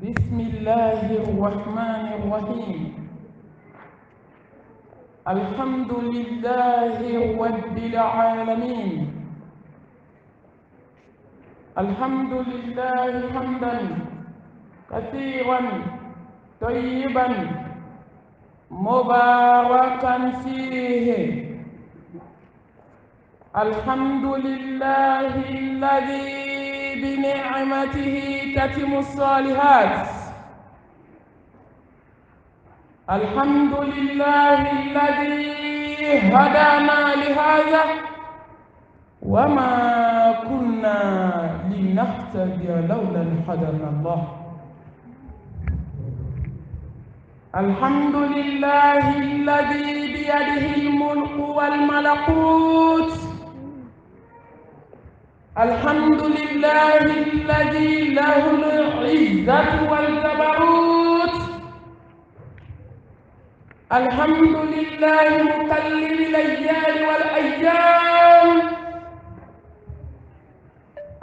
بسم الله الرحمن الرحيم. الحمد لله رب العالمين. الحمد لله حمدا كثيرا طيبا مباركا فيه. الحمد لله الذي بنعمته تتم الصالحات. الحمد لله الذي هدانا لهذا وما كنا لنهتدي لولا أن هدانا الله. الحمد لله الذي بيده الملك والملكوت. الحمد لله الذي له العزة والجبروت. الحمد لله مكلم الليالي والأيام.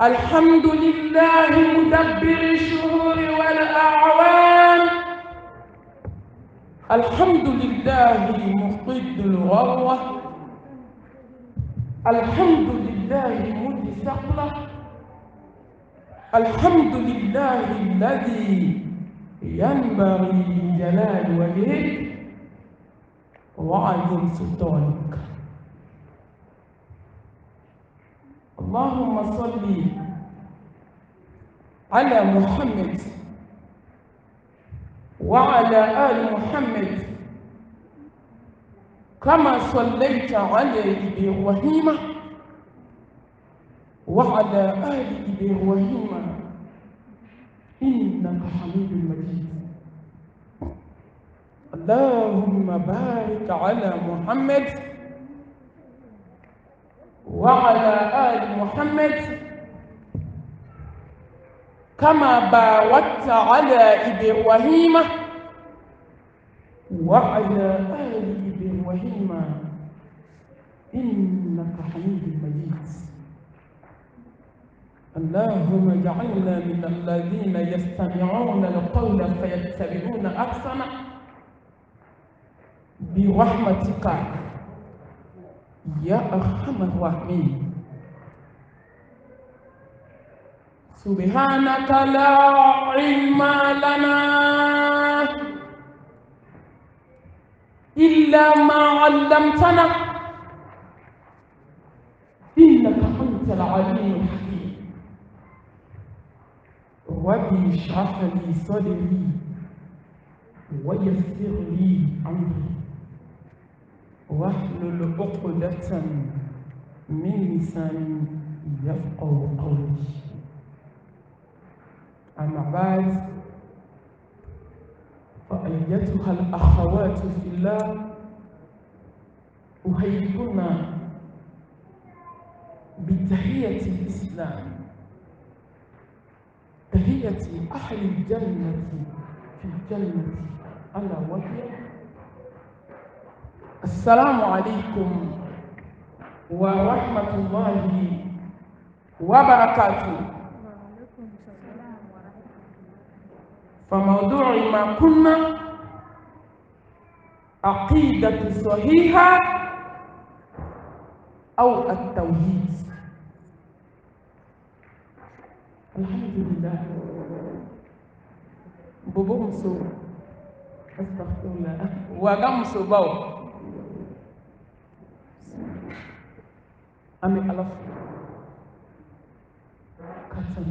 الحمد لله مدبر الشهور والأعوام. الحمد لله مقد الغروة. الحمد لله مد ثقله. الحمد لله الذي ينبغي لجلال وجهك وعظيم سلطانك. اللهم صل على محمد وعلى آل محمد كما صليت على إبراهيم وعلى آل إبراهيم إنك حميد مجيد. اللهم بارك على محمد وعلى آل محمد كما باركت على إبراهيم وعلى آل إبراهيم إنك حميد مجيد. اللهم اجعلنا من الذين يستمعون القول فيتبعون أحسنه برحمتك يا أرحم الراحمين. سبحانك لا علم لنا إلا ما علمتنا إنك أنت العليم الحكيم. ربي اشرح لي صدري ويسر لي أمري واحلل عقدة من لساني يفقهوا قولي. أما بعد، فأيتها الأخوات في الله، أحييكن بتحية الإسلام، تحية أهل الجنة في الجنة، ألا وهي السلام عليكم ورحمة الله وبركاته. فموضوع ما كنا عقيدة صحيحة أو التوحيد. الحمد لله. بوبو مسو استغفر الله وغام مسو أمي ألف كاتن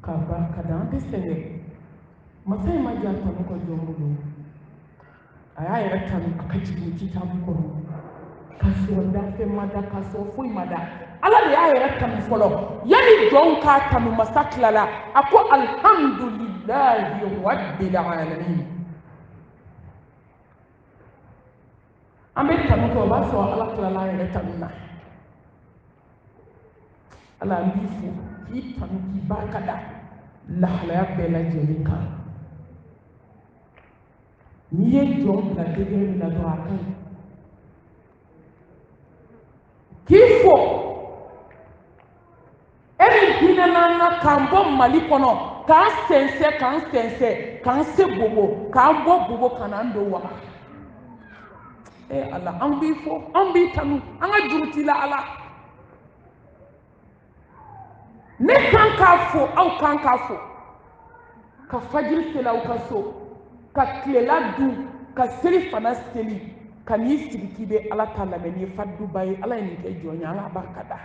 كابا كدان تسني مساي ما جاتا نكو جومبو أيا يركان أكاجي كتابو كاسو دافي مادا كاسو فوي مادا ala de ya yɛrɛ kanu fɔlɔ yani jɔn k'a kanu masa tilala a ko alhamdulillahi rabbil alamin. an bɛ kanu kɛ o b'a sɔrɔ ala tilala a yɛrɛ kanu na. ala an b'i fo k'i kanu k'i barikada lahalaya bɛɛ lajɛlen kan. n'i ye jɔn bila degere min na dɔrɔn a ka ɲi. k'i fo e min hinɛ n'an na k'an bɔ Mali kɔnɔ k'an sɛnsɛn k'an se bobo k'an bɔ bobo ka n'an don waga ala an b'i fɔ an b'i tanu an ka juru t'i la ala ne kan k'a fɔ aw kan k'a fɔ ka fajiri seli aw ka so ka tilela dun ka seli fana seli ka n'i sigi k'i bɛ ala ta lamɛn n'i ye fatuba ye ala ye nin kɛ jɔn ye ala barika da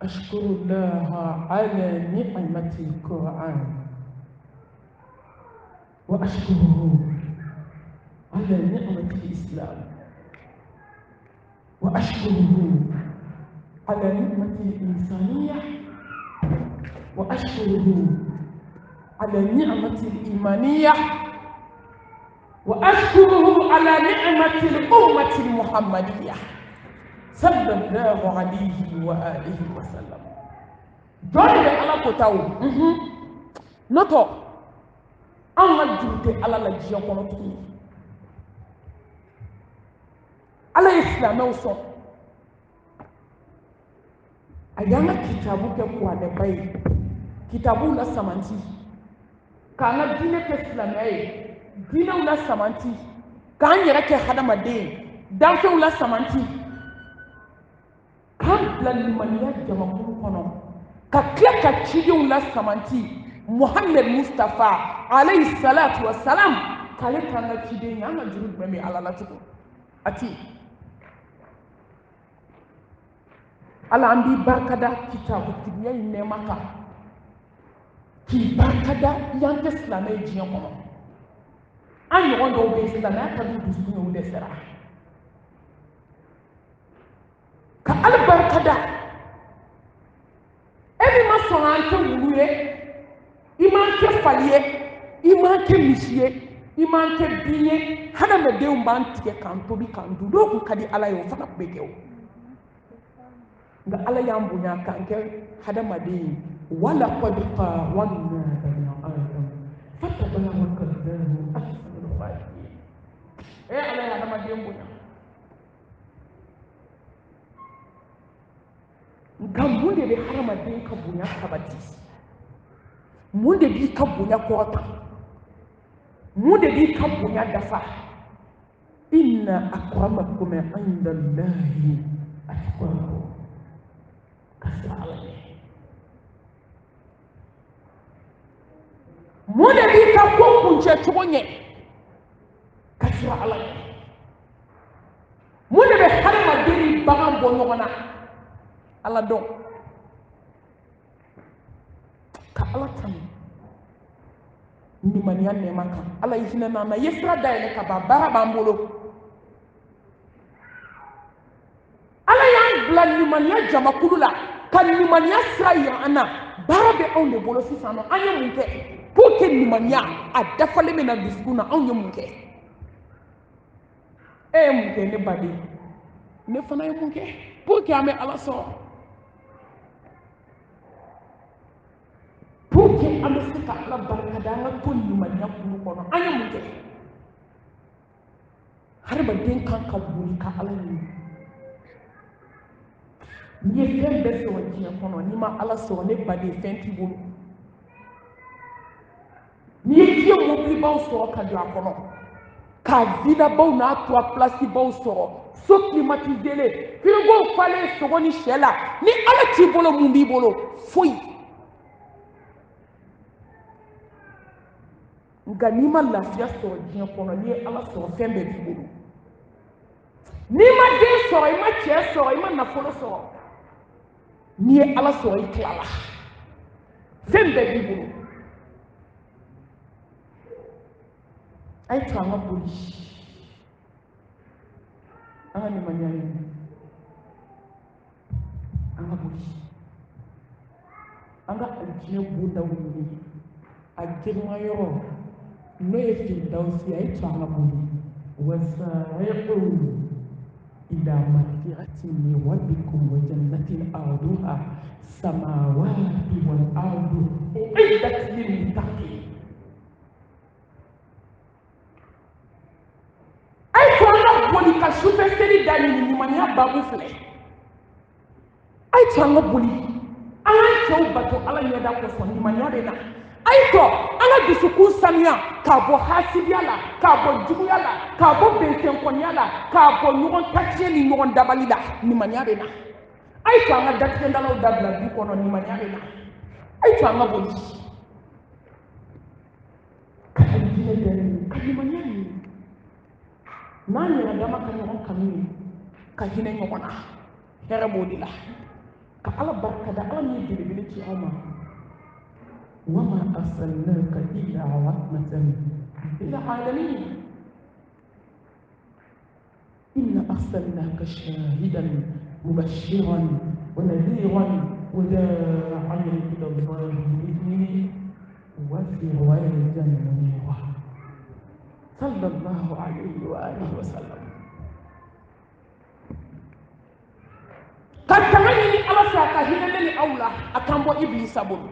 أشكر الله على نعمة القرآن وأشكره على نعمة الإسلام وأشكره على نعمة الإنسانية وأشكره على نعمة الإيمانية وأشكره على نعمة الأمة المحمدية صلى الله عليه وآله وسلم. جوني على كتاو نوتو أنا جوتي على لا جيان كونتي على الإسلام وصو أيانا كتابو كقوة باي كتابو لا سمانتي كان دينه كإسلامي دينه لا سمانتي كان يرك هذا مدين دانفه لا سمانتي kan bila limaniya jamakulu kɔnɔ ka tila ka cidenw la samanti Muhammad Mustafa alayhi salatu wa salam k'ale kan ka ciden ye an ka juru jumɛn bɛ ala la tugun a ti ala an b'i barikada kitabu tigiya in nɛɛma kan k'i barikada yan tɛ silamɛ ye diɲɛ kɔnɔ an ɲɔgɔn dɔw bɛ yen silamɛya ka di dusukun ye o dɛsɛra ka ala barikada e ma sɔn an kɛ wulu ye i man kɛ fali ye i man kɛ misi ye i man kɛ bin ye hadamadenw b'an tigɛ k'an tobi k'an dun dɔw kun ka di ala ye o fana kun bɛ kɛ o nka ala y'an bonya k'an kɛ hadamaden ye wala qad qarramna bani adam fatabaraka Allahu ahsanul khaliqin ala ye hadamaden bonya nka mun de bɛ hadamaden ka bonya sabati mun de b'i ka bonya kɔrɔta mun de b'i ka bonya dafa inna akramakum inda Allahi atqakum ka sira ala ɲɛ mun de b'i ka ko kuncɛ cogo ɲɛ ka sira ala ɲɛ mun de bɛ hadamaden ni bagan bɔ ɲɔgɔn na ala dɔn ka ala tanu limaniya nɛɛma kan ala ye hinɛ n'an na ye sira dayɛlɛ ka ban baara b'an bolo ala y'an bila limaniya jamakulu la ka limaniya sira yira an na baara bɛ anw de bolo sisan nɔ an ye mun kɛ pour que limaniya a dafalen bɛ na dusukun na anw ye mun kɛ e ye mun kɛ ne baden ne fana ye mun kɛ pour que an bɛ ala sɔrɔ pour que an bɛ se ka ala barikada an ka to limaniya kulu kɔnɔ an ye mun kɛ hadamaden kan ka boli ka ala ɲini n'i ye fɛn bɛɛ sɔrɔ diɲɛ kɔnɔ n'i ma ala sɔrɔ ne baden fɛn t'i bolo n'i ye diɲɛ mobilibaw sɔrɔ ka don a kɔnɔ ka vidabaw n'a toit placibaw sɔrɔ so climatisé frigo falen sogo ni sɛ la ni ala t'i bolo mun b'i bolo foyi nka n'i ma lafiya sɔrɔ diɲɛ kɔnɔ n'i ye ala sɔrɔ fɛn bɛɛ b'i bolo n'i ma den sɔrɔ i ma cɛ sɔrɔ i ma nafolo sɔrɔ n'i ye ala sɔrɔ i tilala fɛn bɛɛ b'i bolo a ye to an ka boli an ka limaniya ɲini an ka boli an ka diɲɛ bondaw ɲini a girinma yɔrɔ n'o ye firidawusi a ye to an ka boli wasariqu ila magfiratin min rabbikum wa jannatin arduha samawati wal ardu uiddat lil muttaqin ay to an ka boli ka sufɛ seli da ɲini limaniya babu filɛ ay to anga boli anga cɛw bato ala ɲɛda kosɔn limaniya de la ay to anga dusukun sanuya k'a bɔ hasidiya la k'a bɔ juguya la k'a bɔ bɛnsɛnkɔniya la k'a bɔ ɲɔgɔn tatiɲɛ ni ɲɔgɔn dabali la limaniya de la ay to anga datigɛndalaw dabila du kɔnɔ limaniya de la ay to anga boli ka alijinɛ dɛrɛ ka limaniya ɲini n'an yɛrɛ dama ka ɲɔgɔn kanu ye ka hinɛ ɲɔgɔn na hɛrɛ b'o de la ka ala barika da ala min ye belebele ci aw ma wama arsalnaka illa rahmatan lil alamin inna arsalnaka shahidan mubashiran wa nadhiran wa da'iyan ila allahi bi'idhnihi wa sirajan munira sallallahu alayhi wa alihi wa sallam. Katangani ni ala sa ka hinene ni awla akambo iblisa bolu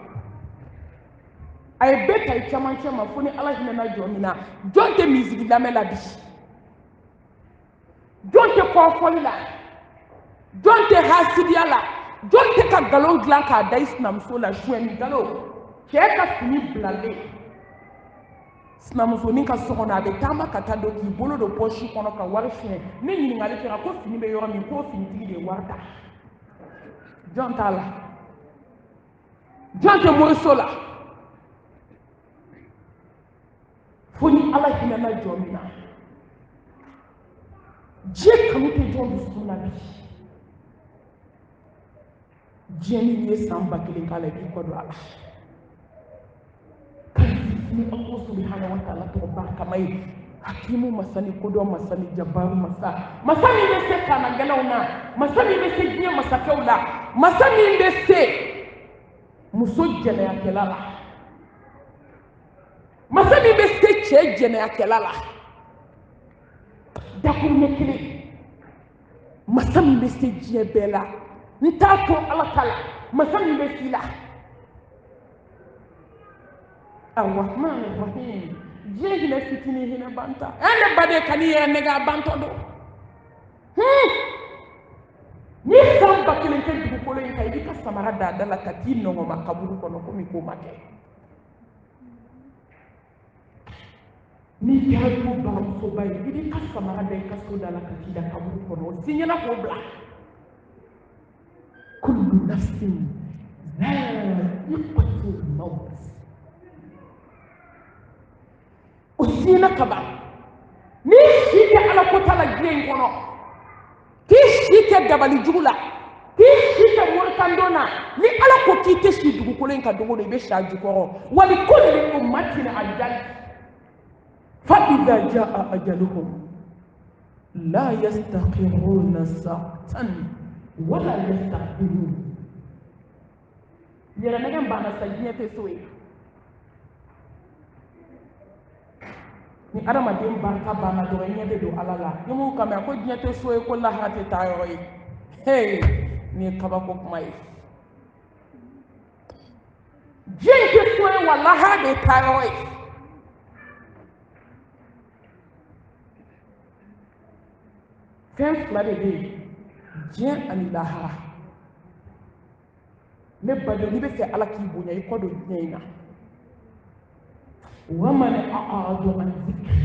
ay beta ay chaman chama funi ala hinena jomina jonte musique lamela bi jonte kofoli la jonte hasidia la jonte ka galon glan ka dais nam so la jouen galo ke ka fini blale snamuso ni ka sokona be tama kata do ki bolo do pochi kono ka wari fien ni ni ngali kira ko fini be yoro min ko fini tigi de warta John Tala John te Morisola Foni ala hinana jomina je kamute John bisuna bi jeni ye samba kile kala bi ko do ala ni Allah subhanahu wa ta'ala to barka mai hakimu masani kodo masani jabaru masani be se kana galawna masani be se giye masakawla masani be se muso jene akelala masani be se che jene akelala dakum nekili masani be se giye bela ntato ala kala masani be sila Ar-Rahman Ar-Rahim Jegi la fitini hina banta ande bade kaniye nega banto do ni samba kelen ken dugu kolo en kay ka samara da dala katin no ma kaburu kono ko mi ko make ni jaatu ba so bay idi ka samara da ka so dala katida kaburu kono sinyana ko bla kullu nafsin dha'iqatul maut Usina kaba ni shike ala ko tala gien kono ki shike dabali jugula ki shike morkandona ni ala ko ki teshi dugu ko len ka dogo be shaju ko wali kulli ummatin ajal fa idha jaa ajaluhum la yastaqiruna sa'atan wala yastaqbilun yera nagam bana sajiyete soyi ni adama den barka bana do nyebe do alala yumu kama ko nyete soye ko la hate tayoy hey ni kaba ko mai jente soye wala hade tayoy fen flade be jien anilaha ne bado ni be se alaki bunya ko do nyina ومن أعرض عن ذكر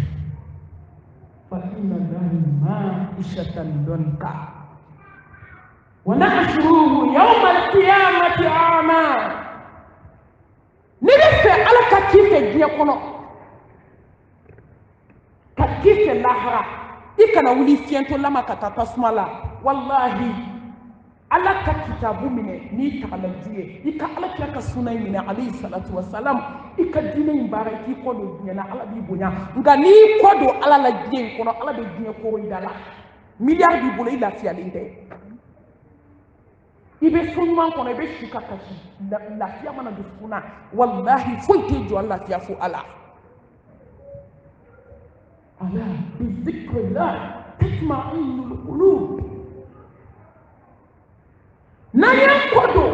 فإن له معيشة ضنكا ونحشره يوم القيامة أعمى نبي على كتيف جيكونو كتيف لاهرا إكنا ولي فينتو لما كتاتاسمالا والله ala ka kitabu mine ni tagala juye ika ala kira ka sunay mine alayhi salatu wassalam ika dine mbara ki ko do dina ala bi bonya nga ni ko do ala la dien kono ala be dine ko idala milliard bi bolo ila fi alinde ibe sunman kono ibe shika kashi la fi amana do suna wallahi fonte jo Allah fi afu ala bi dhikrillah tatma'innul qulub Nayan kodo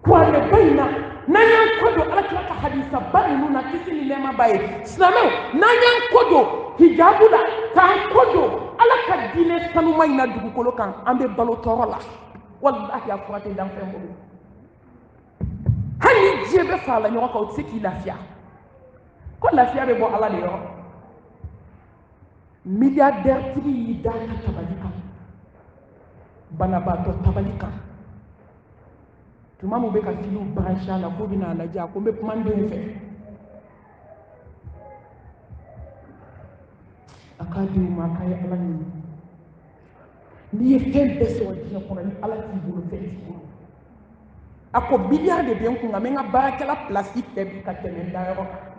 kwa baina nayan kodo alaka hadisa bari nuna kisi ni lema bae sinameo nayan kodo hijabu la kan kodo alaka dine sanuma ina dugu kolo kan ambe balo torola wallahi a fura tɛ dan fɛn bolo hali ni diɲɛ bɛ fara ɲɔgɔn kan o tɛ se k'i lafiya ko lafiya bɛ bɔ ala de yɔrɔ milliardaire tigi y'i da ka tabali kan banabaatɔ tabali kan tuma min bɛ ka filiw branché a la k'o bɛna a lajɛ a ko n bɛ kuma n denw fɛ a k'a denw ma a k'a ye ala ɲini n'i ye fɛn bɛɛ sɔrɔ diɲɛ kɔnɔ ni ala t'i bolo fɛn t'i bolo a ko milliard de bɛ n kun nka n bɛ n ka baarakɛla place bɛɛ bi ka tɛmɛ n dayɔrɔ kan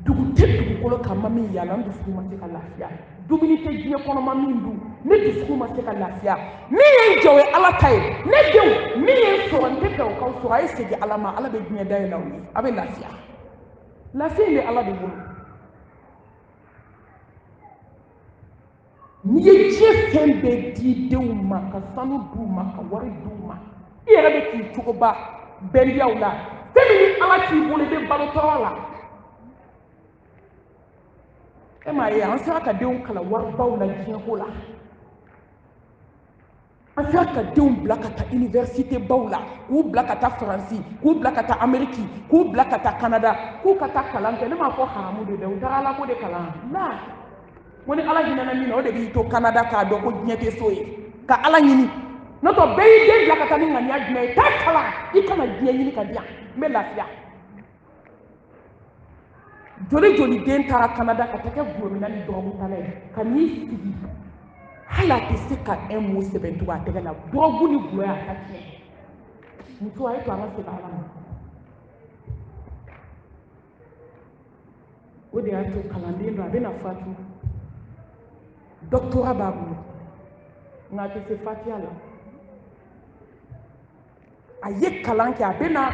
dugu tɛ dugukolo kan ma min yala n dusukun ma se ka lafiya dumuni tɛ diɲɛ kɔnɔ ma min dun ne dusukun ma se ka lafiya min ye n jɛ o ye ala ta ye ne denw min ye n sɔrɔ n tɛ fɛ o k'aw sɔrɔ a ye segin ala ma ala bɛ diɲɛ dayɛlɛ aw ye a bɛ lafiya lafiya in bɛ ala de bolo n'i ye diɲɛ fɛn bɛɛ di denw ma ka sanu d'u ma ka wari d'u ma i yɛrɛ bɛ k'i cogoba bɛnbiyaw la fɛn min ni ala t'i bolo i bɛ balo tɔɔrɔ la e m'a ye an sera ka denw kalan waribaw la diɲɛ ko la an sera ka denw bila ka taa université baw la k'u bila ka taa faransi k'u bila ka taa amérique k'u bila ka taa canada k'u ka taa kalan kɛ ne m'a fɔ haramu de dɛ u taara ala ko de kalan la ko ni ala hinɛna min na o de b'i to canada k'a dɔn ko diɲɛ tɛ so ye ka ala ɲini n'o tɛ bɛɛ y'i den bila ka taa ni ŋaniya jumɛn ye taa kalan i kana diɲɛ ɲini ka di yan n bɛ lafiya joli joli den taara canada ka taa kɛ gulomina ni dɔgɔkutala ye ka n'i sigi hali a tɛ se ka un mot sɛbɛn tugun a tɛgɛ la dɔgɔkun ni gulo a ka tiɲɛ muso a ye to an ka segin ala ma o de y'a to kalanden don a bɛna fatu doctorat b'a bolo nka a tɛ se fatiya la a ye kalan kɛ a bɛna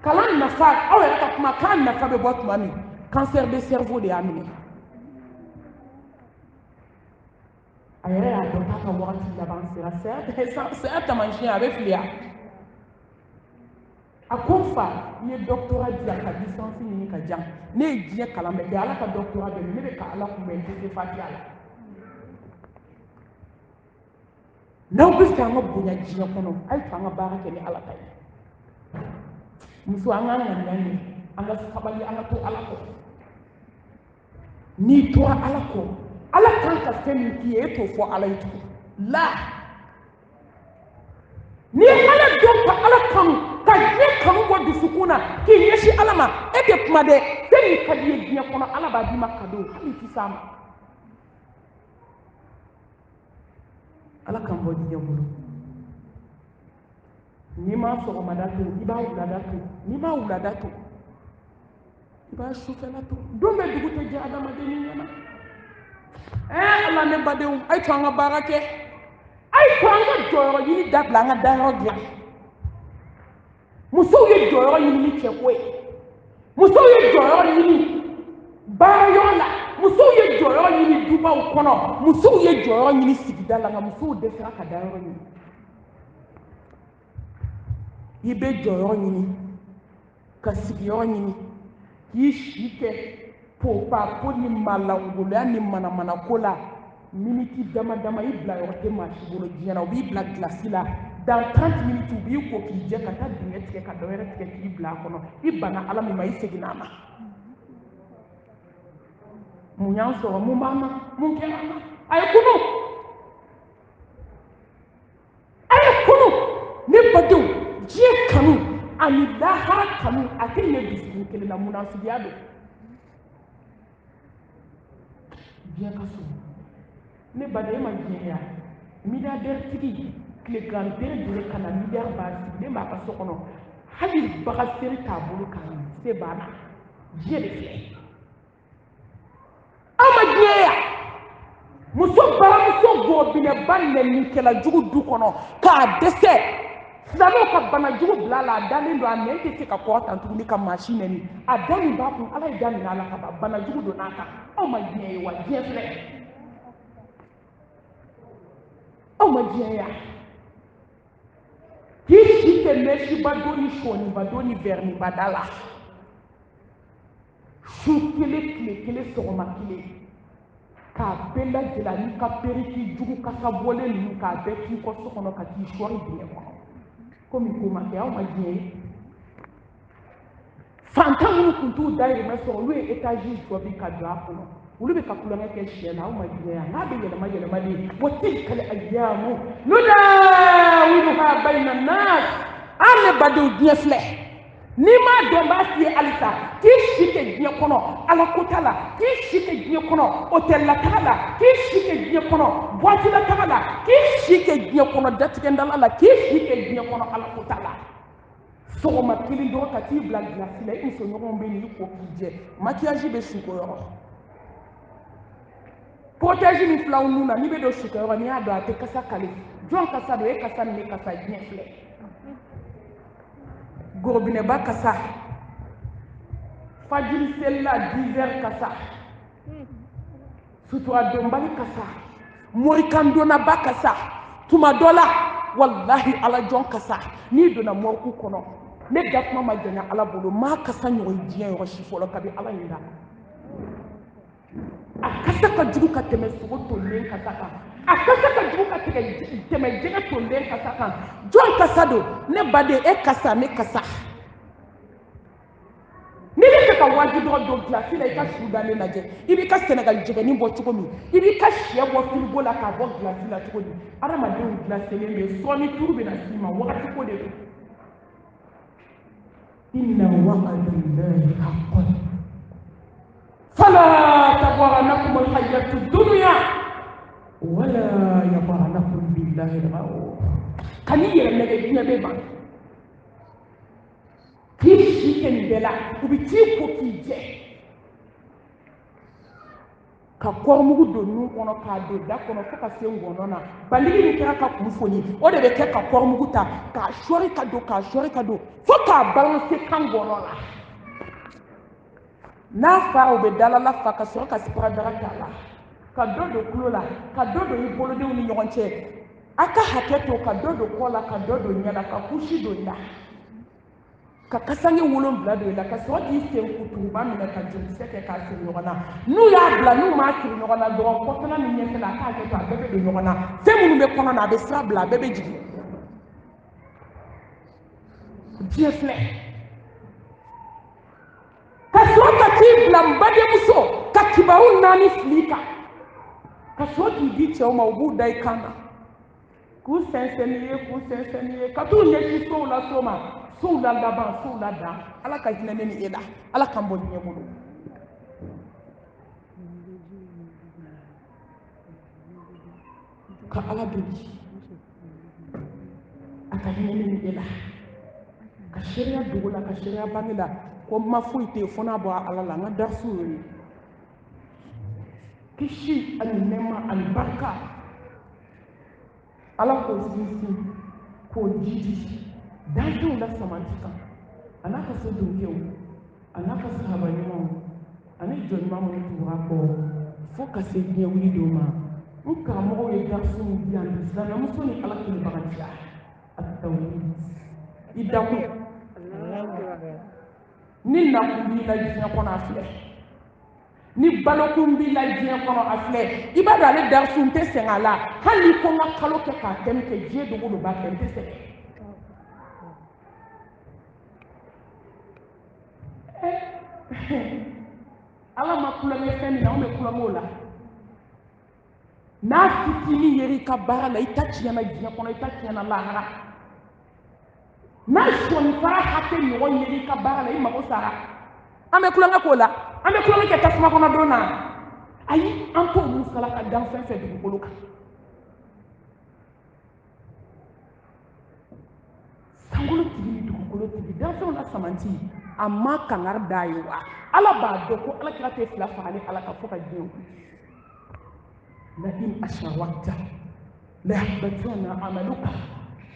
kalan nafa aw yɛrɛ ka kuma k'a nafa bɛ bɔ tuma min cancer de cerveau de y'a minɛ a yɛrɛ y'a dɔn k'a ka wagati laban sera saya taamasiyɛn a bɛ fili yan a ko n fa n ye doctorat di yan ka licence ɲini ka jan ne ye diɲɛ kalan bɛɛ kɛ ala ka doctorat bɛ ne bɛ ka ala kunbɛn n tɛ se fatiya la n'aw bɛ fɛ an ka bonya diɲɛ kɔnɔ a ye to an ka baara kɛ ni ala ta ye muso an k'an ŋaniya ɲini an ka sabali an ka to ala kɔ n'i tora ala kɔ ala kan ka fɛn min k'i ye e t'o fɔ ala ye tugun la n'i ye ala dɔn ka ala kanu ka diɲɛ kanu bɔ dusukun na k'i ɲɛsin ala ma e tɛ kuma dɛ fɛn min ka di ye diɲɛ kɔnɔ ala b'a d'i ma cadeau hali i tɛ s'a ma ala k'an bɔ diɲɛ bolo n'i ma sɔgɔmada to i b'a wulada to n'i ma wulada to i b'a sufɛla to don bɛɛ dugu tɛ jɛ adamaden ɲɛna ala ne badenw a ye to an ka baara kɛ a ye to an ka jɔyɔrɔ ɲini dabila an ka dayɔrɔ dilan musow ye jɔyɔrɔ ɲini ni cɛko ye musow ye jɔyɔrɔ ɲini baarayɔrɔ la musow ye jɔyɔrɔ ɲini dubaw kɔnɔ musow ye jɔyɔrɔ ɲini sigida la nka musow dɛsɛra ka dayɔrɔ ɲini i bɛ jɔyɔrɔ ɲini ka sigiyɔrɔ ɲini k'i si kɛ popako ni malangoloya ni manamanako la miniti dama dama i bila yɔrɔ tɛ maa si bolo diɲɛ na u b'i bila gilasi la dans 30 minutes u b'i ko k'i jɛ ka taa dingɛ tigɛ ka dɔ wɛrɛ tigɛ k'i bila a kɔnɔ i banna ala min ma i seginna a ma mun y'an sɔrɔ mun b'an na mun kɛra an na a ye kunu ne badenw diɲɛ kanu ani lahara kanu a tɛ ɲɛ dusukun kelen na munafiriya don diɲɛ ka so ne baden e ma diɲɛ ya milliardaire tigi tile ganten dore ka na milliard b'a sigilen b'a ka so kɔnɔ hali bagaseri t'a bolo k'a se b'a la diɲɛ de filɛ aw ma diɲɛ ya muso baramuso gɔbinɛba nɛnikɛla jugu du kɔnɔ k'a dɛsɛ silamɛw ka bana jugu bila la a dalen don a nɛn tɛ se ka kɔrɔ tan tuguni ka mansi nɛni a da min b'a kun ala ye da min ala ka ban bana jugu don n'a kan aw ma diɲɛ ye wa diɲɛ filɛ aw ma diɲɛ ya k'i si tɛ mɛsiba don ni sɔniba don ni vɛriniba da la su kelen tile kelen sɔgɔma kelen k'a bɛɛ lajɛlen ani ka periki jugu kasa bɔlen ninnu k'a bɛɛ k'i kɔ so kɔnɔ ka t'i sɔɔri dingɛ kɔnɔ komi ko ma kɛ aw ma diɲɛ ye fantan minnu tun t'u dahirimɛ sɔrɔ olu ye etazi jɔ bi ka don a kɔnɔ olu bɛ ka kulonkɛ kɛ sɛ la aw ma diɲɛ yan n'a bɛ yɛlɛma yɛlɛma de wa tilkal ayyamu nudaawiluha bayna nnaas an ne badenw diɲɛ filɛ n'i m'a dɔn b'a f'i ye halisa k'i si kɛ diɲɛ kɔnɔ ala ko t'a la k'i si kɛ diɲɛ kɔnɔ hôtel la taga la k'i si kɛ diɲɛ kɔnɔ boîte la taga la k'i si kɛ diɲɛ kɔnɔ datigɛndala la k'i si kɛ diɲɛ kɔnɔ ala ko t'a la sɔgɔma kelen dɔrɔn ka t'i bila gilasi la i musoɲɔgɔnw bɛ n'i ko k'i jɛ maquillage bɛ suko yɔrɔ protège min filaw nun na n'i bɛ don suko yɔrɔ n'i y'a dɔn a tɛ kasa kale jɔn kasa don e kasa nin bɛ kasa diɲɛ filɛ gorobinɛba kasa fajiri selila 10 heures kasa sutura dɔnbali kasa morikandonnaba kasa tuma dɔ la wallahi ala jɔn kasa n'i donna mɔriku kɔnɔ ne dakuma ma janya ala bolo maa kasa ɲɔgɔn diɲɛ yɔrɔ si fɔlɔ kabi ala yira a kasa ka jugu ka tɛmɛ sogo tolen kasa kan a kasa ka jugu ka tɛmɛ jɛgɛ tolen kasa kan jɔn kasa don ne baden e kasa ne kasa n'i bɛ fɛ ka waji dɔrɔn don gilasi la i ka su dalen lajɛ i b'i ka sɛnɛgali jɛgɛni bɔ cogo min i b'i ka sɛ bɔ firigo la k'a bɔ gilasi la cogo min adamadenw gilaselen bɛ sɔɔni turu bɛ na s'i ma wagati ko de don inna wa'adallahi haqqan fala taghurrannakum al-hayatu ad-dunya wala yaghurrannakum billahi al-ghurur kan i yɛrɛ nɛgɛ diɲɛ bɛ ban k'i si kɛ nin bɛɛ la u bɛ t'i ko k'i jɛ ka kɔrɔmugu don nun kɔnɔ k'a don da kɔnɔ fo ka se ngɔnɔ na baligi min kɛra ka kun foni o de bɛ kɛ ka kɔrɔmugu ta k'a sɔɔri ka don k'a sɔɔri ka don fo k'a balance kan ngɔnɔ la n'a fa o bɛ dalala fa ka sɔrɔ ka siparadara k'a la ka dɔ don tulo la ka dɔ don i bolodenw ni ɲɔgɔn cɛ a ka hakɛ to ka dɔ don kɔ la ka dɔ don ɲɛ la ka kusi don i la ka kasange 7 don i la ka sɔrɔ k'i sen kuturuba minɛ ka jolikisɛ kɛ k'a siri ɲɔgɔn na n'u y'a bila n'u m'a siri ɲɔgɔn na dɔrɔn kɔfɛla ni ɲɛfɛla a k'a hakɛ to a bɛɛ bɛ don ɲɔgɔn na fɛn minnu bɛ kɔnɔ na a bɛ sira bila a bɛɛ bɛ jigin diɲɛ filɛ ka sɔrɔ ka t'i bila n badenmuso ka kibaru 4 fili kan ka sɔrɔ k'i di cɛw ma u b'u da i kan na k'u sɛnsɛn n'i ye ka t'u ɲɛsin sow la so ma sow la laban sow la dan ala ka hinɛ ne ni e la ala k'an bɔ diɲɛ bolo ka ala deli a ka hinɛ ne ni e la ka sariya dogo la ka sariya bange la ko ma foyi tɛ yen fo n'a bɔ ala la n ka darsu y'o ye kisi ani nɛɛma ani barika ala k'o sinsin k'o jiji danfɛnw la samanti kan a n'a ka so donkew a n'a ka sahaba ɲumanw ani jɔn ɲuman minnu tugura kɔ fo ka se diɲɛ wuli dɔw ma n karamɔgɔw ye darsu min di yan silamɛmuso ni ala kelebagatiya a tawhid i dakun ni nakun b'i la diɲɛ kɔnɔ a filɛ ni balokun b'i la diɲɛ kɔnɔ a filɛ i b'a dɔn ale darsu n tɛ sɛgɛn a la hali ni ko n ka kalo kɛ k'a tɛmɛ kɛ diɲɛ dogo don b'a kɛ n tɛ sɛgɛn ala ma kulonkɛ fɛn min na anw bɛ kulonkɛ o la n'a fitinin yera i ka baara la i ta tiɲɛna diɲɛ kɔnɔ i ta tiɲɛna lahara n'a sɔnifara hakɛ ɲɔgɔn yera i ka baara la i mago sara an bɛ kulonkɛ k'o la an bɛ kulonkɛ kɛ tasuma kɔnɔ don na ayi an t'olu sara ka dan fɛn fɛn dugukolo kan sankolotigi ni dugukolotigi danfɛnw la samanti a ma kangari d'a ye wa ala b'a dɔn ko alakira tɛ fila faga ni ala ka fɔ ka diɲɛ wuli la in asharakta la yahbatanna amaluka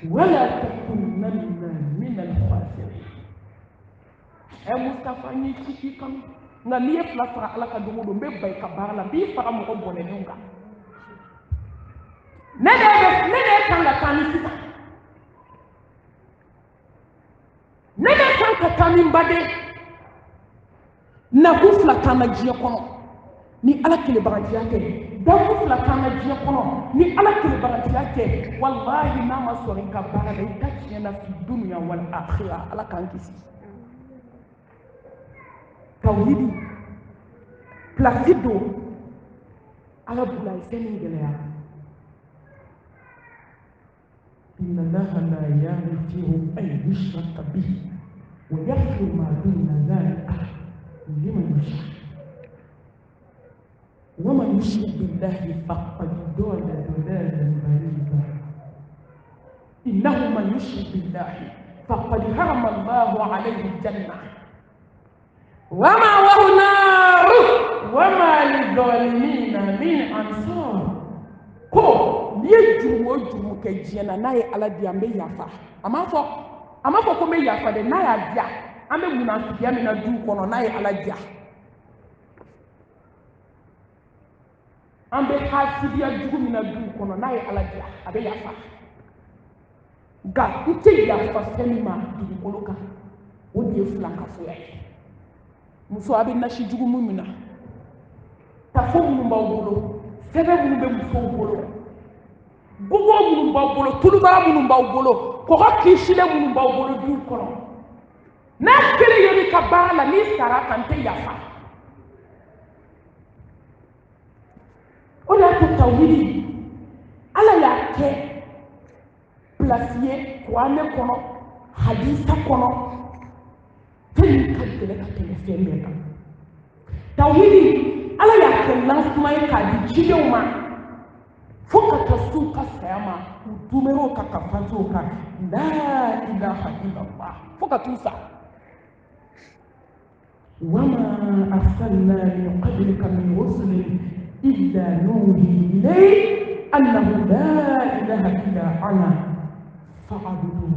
wala takunanna min al-khasirin Mustafa ni ciki kan nka n'i ye fila faga ala ka don o don n bɛ ba i ka baara la n b'i faga mɔgɔ bɔnɛnenw kan ne de kan ka taa ni sisan ne de kan ka taa ni n baden nakun fila t'an na diɲɛ kɔnɔ ni ala kelebagatiya tɛ dafu fila kana diɲɛ kɔnɔ ni ala tilebagatiya kɛ wallahi n'a ma sɔrɔ i ka baara la i ta tiɲɛna fi dunuya wal akhira ala k'an kisi tawhidi place do ala bula ye fɛn min gɛlɛya inna allaha la yaghfiru an yushraka bihi wa yaghfiru ma duna dhalika liman yasha ومن يشرك بالله فقد ضل ضلالا بعيدا إنه من يشرك بالله فقد حرم الله عليه الجنة ومأواه النار وما للظالمين من أنصار ko liye jurumo jurumo kɛ diɲɛ na n'a ye ala di an bɛ yafa a ma fɔ ko n bɛ yafa dɛ n'a y'a diya an bɛ munafikiya min na duw kɔnɔ n'a ye ala diya an bɛ hasidiya jugu min na duw kɔnɔ n'a ye ala diya a bɛ yafa nka n tɛ yafa fɛn min ma dugukolo kan o de ye filankafoya ye muso a bɛ nasi jugu min na tafo minnu b'aw bolo sɛbɛn minnu bɛ musow bolo gogo minnu b'aw bolo tulubara minnu b'aw bolo kɔgɔ kisilen minnu b'aw bolo duw kɔnɔ n'a kelen yer'i ka baara la n'i sara a kan n tɛ yafa o de y'a to tawhidi ala y'a kɛ place ye kuranɛ kɔnɔ hadisa kɔnɔ fɛn min ka gɛlɛn ka tɛmɛ fɛn bɛɛ kan tawhidi ala y'a kɛ lansuma ye k'a di cidenw ma fo ka taa s'u ka saya ma u dumɛrɛw kan ka fantuw kan la ilaha illallah fo ka t'u sa wama arsalna min qablika min rusulin illa nuhi ilayhi annahu la ilaha illa ana fa'budun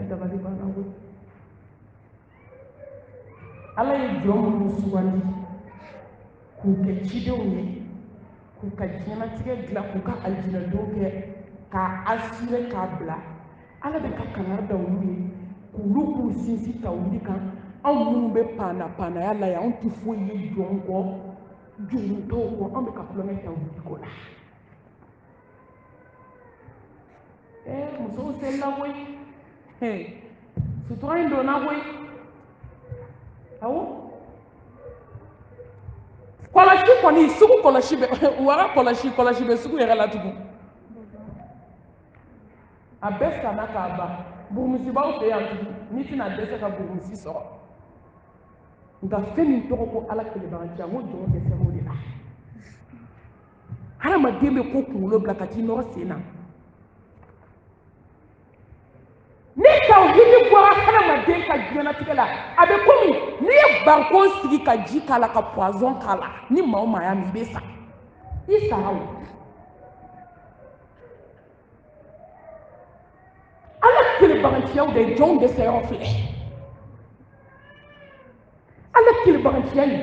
dabali bana wo ala ye jɔn minnu sugandi k'u kɛ cidenw ye k'u ka diɲɛlatigɛ dilan k'u ka alijinɛdenw kɛ k'a assuré k'a bila ala bɛ ka kangari da olu ye k'olu k'u sinsin tawhidi kan anw minnu bɛ panaya la yan anw tɛ foyi ye jɔn kɔ jurutɔw kɔ anw bɛ ka tulonkɛ tawhidi ko la musow selila koyi sutura in donna koyi awɔ kɔlɔsi kɔni sugu kɔlɔsi bɛ wara kɔlɔsi bɛ sugu yɛrɛ la tugun a bɛɛ sanna k'a ban burumisibaw fɛ yan tugun n'i tɛna dɛsɛ ka burumisi sɔrɔ nka fɛn min tɔgɔ ko ala kelebaganciya n ko jɔn dɛsɛ b'o de la hadamaden bɛ ko kunkolo bila ka t'i nɔrɔ sen na ni tawhidi bɔra hadamaden ka diɲɛlatigɛ la a bɛ komi n'i ye bankon sigi ka ji k'a la ka poison k'a la ni maa o maa y'a min i bɛ sa i sara o ala kelebaganciyaw de jɔnw dɛsɛyɔrɔ filɛ ala kelebaganciya in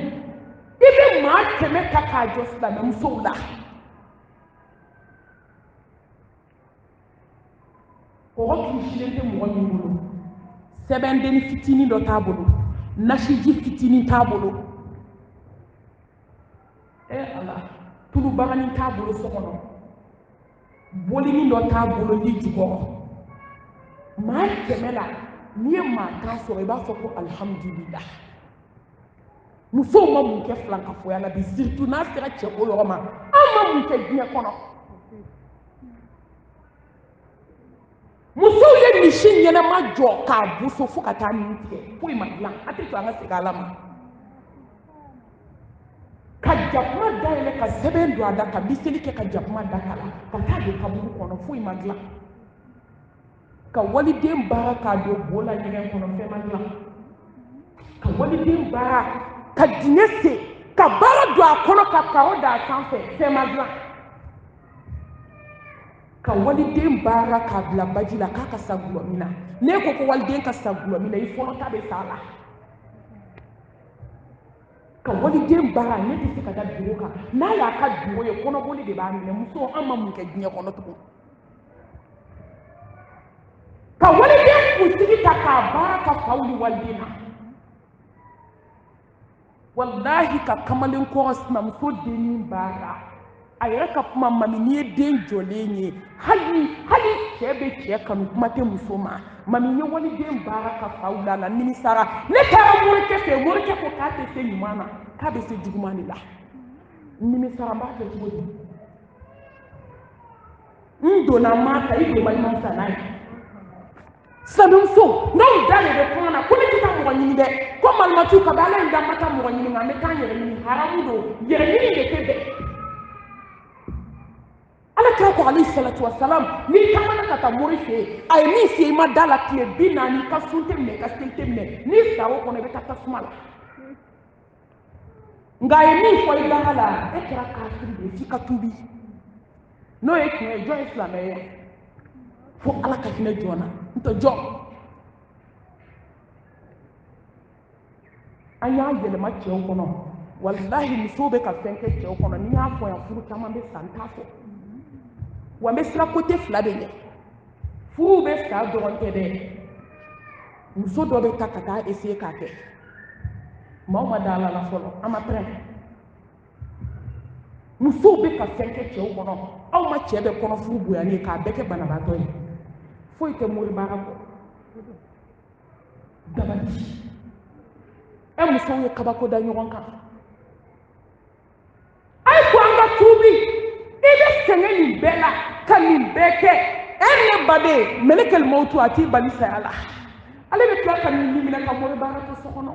i bɛ maa 100 ta k'a jɔ silamɛmusow la kɔgɔ kisilen tɛ mɔgɔ min bolo sɛbɛndenni fitinin dɔ t'a bolo nasiji fitinin t'a bolo ala tulubaganin t'a bolo so kɔnɔ bolinin dɔ t'a bolo ni jukɔrɔ maa 100 la n'i ye maa 10 sɔrɔ i b'a fɔ ko alhamdulillah musow ma mun kɛ filankafoya la bi surtout n'a sera cɛko yɔrɔ ma an ma mun kɛ diɲɛ kɔnɔ musow ye misi ɲɛnɛma jɔ k'a buso fo ka taa nin tigɛ foyi ma dilan a tɛ to an ka segin ala ma ka jakuma dayɛlɛ ka sɛbɛn don a da ka miseli kɛ ka jakuma da k'a la ka taa don kaburu kɔnɔ foyi ma dilan ka waliden baara k'a don bo la ɲɛgɛn kɔnɔ fɛn ma dilan ka waliden baara ka dingɛ sen ka baara don a kɔnɔ ka karo da a sanfɛ fɛn ma dilan ka waliden baara k'a bila baji la k'a ka sa gulɔmin na n'e ko ko waliden ka sa gulɔmin na i fɔlɔ ta bɛ sa la ka waliden baara ne tɛ se ka da biro kan n'a y'a ka biro ye kɔnɔboli de b'a minɛ muso an ma mun kɛ diɲɛ kɔnɔ tugun ka waliden kunsigi ta k'a baara ka faw ni waliden na wallahi ka kamalen kɔrɔ sinamuso den baara a yɛrɛ ka kuma mami n'i ye den jɔlen ye hali cɛ bɛ cɛ kanu kuma tɛ muso ma mami n ye waliden baara ka fa wula la nimisara ne taara morikɛ fɛ morikɛ ko k'a tɛ se ɲuman na k'a bɛ se juguman de la nimisara n b'a kɛ cogo di n donna maa ta i don balimaw ta n'a ye sanamuso n'aw da de bɛ kɔngɔ na ko ne tɛ taa mɔgɔ ɲini dɛ ko malimatu ka ala in da ma taa mɔgɔ ɲini nka n bɛ taa yɛrɛ ɲini haramu don yɛrɛ ɲini de tɛ bɛn ala kira ko alayhi salatu wasalam n'i taamana ka taa mori fɛ yen a ye min f'i ye i ma da la tile 40 ka sun tɛ minɛ ka seli tɛ minɛ n'i sara o kɔnɔ i bɛ taa tasuma la nka a ye min fɔ i dara la e kɛra kafiri de ye f'i ka tuubi n'o ye tiɲɛ ye jɔn ye silamɛ ye fo ala ka hinɛ jɔn na n tɛ jɔn an y'a yɛlɛma cɛw kɔnɔ walahi musow bɛ ka fɛn kɛ cɛw kɔnɔ n'i y'a fɔ yan furu caman bɛ sa n t'a fɔ wa n bɛ sira kote fila de ɲɛ furuw bɛ sa dɔrɔn tɛ dɛ muso dɔ bɛ ta ka taa essayer k'a kɛ maaw ma da ala la fɔlɔ an ma pɛrɛn musow bɛ ka fɛn kɛ cɛw kɔnɔ aw ma cɛ bɛ kɔnɔ furu bonyani ye k'a bɛɛ kɛ banabaatɔ ye foyi tɛ mori baara kɔ dabali musow ye kabako da ɲɔgɔn kan a ye ko an ka tuubi i bɛ sɛgɛn nin bɛɛ la ka nin bɛɛ kɛ ne baden mɛlɛkɛl mawutu a t'i bali saya la ale bɛ tila ka nin minɛ ka mori baara kɛ so kɔnɔ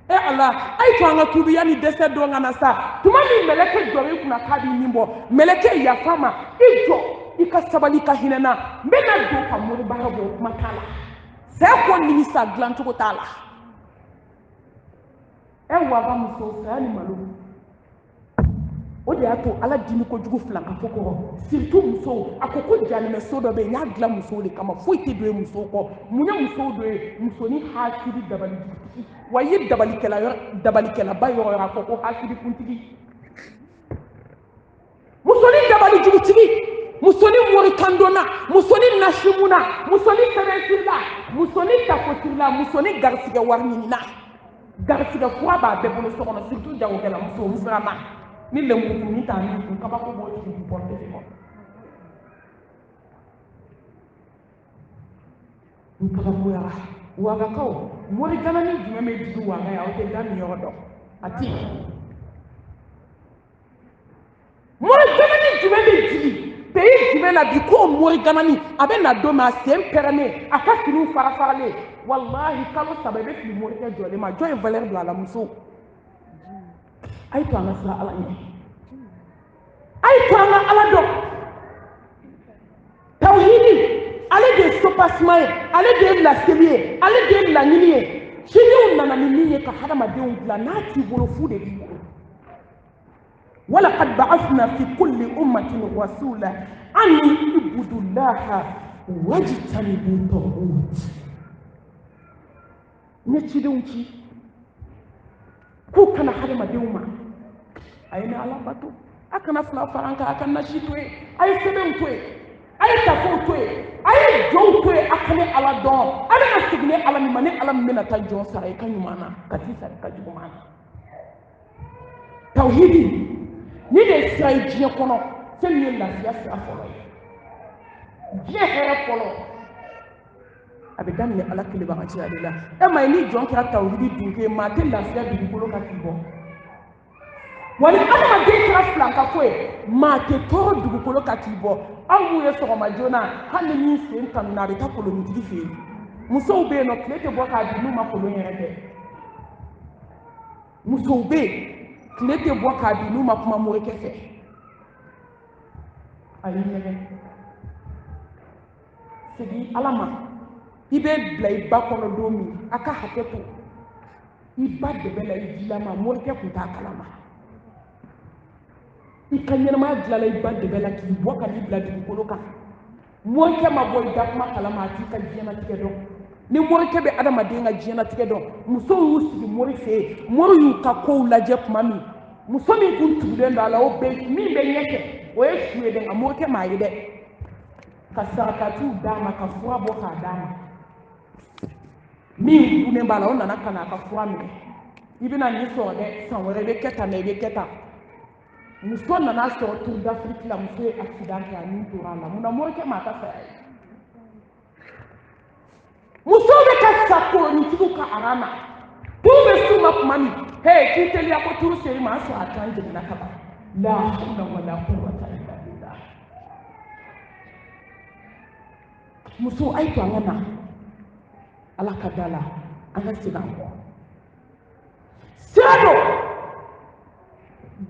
ala a ye to an ka tuubi yanni dɛsɛ don ka na sa tuma min mɛlɛkɛ jɔra i kunna k'a b'i nin bɔ mɛlɛkɛ yafa ma i jɔ i ka sabali ka hinɛ na n bɛna don ka mori baara bɔ o kuma t'a la saya ko nimisa dilancogo t'a la waga muso saya ni malo o de y'a to ala dimi kojugu fila ka fɔ kɔrɔ surtout musow a ko janimɛ so dɔ bɛ yen n y'a dilan musow de kama foyi tɛ don ye musow kɔ mun ye musow dɔ ye musonin hasidi dabalijugutigi wa i ye dabalikɛlaba yɔrɔ yɔrɔ a fɔ ko hasidi kuntigi musonin dabalijugutigi musonin morikandonna musonin nasimuna musonin sɛbɛnsirila musonin tafosirila musonin garisigɛ wari ɲinina garisigɛ fura b'a bɛɛ bolo so kɔnɔ surtout jagokɛla muso musalama ni lemurukumuni t'a min kun kabako b'o tigi kun pɔrɔte de kɔnɔ n kabakoyara wagakaw moriganani jumɛn bɛ jigi waga ye aw tɛ da nin yɔrɔ dɔn a ti moriganani jumɛn bɛ jigi pays jumɛn na bi ko moriganani a bɛ na don min a sen pɛrɛnnen a ka finiw farafaralen wallahi kalo 3 i bɛ fili morikɛ jɔlen ma jɔn ye valeur bila a la muso a ye to an ka sira ala ɲɛ a ye to an ka ala dɔn tawhidi ale de ye sopasima ye ale de ye laseli ye ale de ye laɲini ye siniw nana ni min ye ka hadamadenw dilan n'a t'i bolo fu de b'i bolo walaqad ba'athna fi kulli ummatin rasula an ibudu llaha wajtanibu taghut ne cidenw ci k'u kana hadamadenw ma a ye ni ala bato a kana fila fara an kan a ka nasi to ye a ye sɛbɛnw to ye a ye tafow to ye a ye jɔnw to ye a ka ne ala dɔn a bɛna segin ne ala min ma ne ala min bɛna taa jɔn sara i ka ɲuman na ka t'i sara i ka juguman na tawhidi ni de ye sira ye diɲɛ kɔnɔ fɛn min ye lafiya sira fɔlɔ ye diɲɛ hɛrɛ fɔlɔ a bɛ daminɛ ala kelebaganciya de la e ma ye ni jɔn kɛra tawhidi dunke ye maa tɛ lafiya dugukolo ka k'i bɔ wa ni adamaden kɛra filankafo ye maa tɛ tɔɔrɔ dugukolo ka k'i bɔ aw mun ye sɔgɔma joona hali ni min sen kanuna a bɛ taa kolonitigi fɛ yen musow bɛ yen nɔ tile tɛ bɔ k'a di n'u ma kolon yɛrɛ kɛ musow bɛ yen tile tɛ bɔ k'a di n'u ma kuma morikɛ fɛ a y'i nɛgɛ segin ala ma i bɛ bila i ba kɔnɔ don min a ka hakɛ to i ba de bɛ la i jilama morikɛ tun t'a kalama i ka ɲɛnamaya dilanna i ba de bɛ la k'i bɔ ka n'i bila dugukolo kan morikɛ ma bɔ i da kuma kalama a t'i ka diɲɛlatigɛ dɔn ni morikɛ bɛ adamaden ka diɲɛlatigɛ dɔn musow y'u sigi mori fɛ yen mori y'u ka kow lajɛ tuma min muso min kun tugulen don a la o bɛ min bɛ ɲɛfɛ o ye su ye dɛ nka morikɛ m'a ye dɛ ka sarakatiw d'a ma ka fura bɔ k'a d'a ma min gunnen b'a la o nana ka na a ka fura minɛ ibina ni so de san wɛrɛ bɛ kɛ tan na i bɛ kɛ tan muso nana sɔrɔ Tour d'Afrique la muso ye accident kɛ a ni tora la munna morikɛ m'a ka saya ye muso bɛ ka sa kolonitigiw ka aran na tuuru bɛ s'u ma tuma min k'i teliya ko tuuru seri ma an sɔrɔ a kan jiginna ka ban la hawla wala quwwata illa billah muso a ye to an ka na ala ka da la an ka segin an kɔ sira dɔ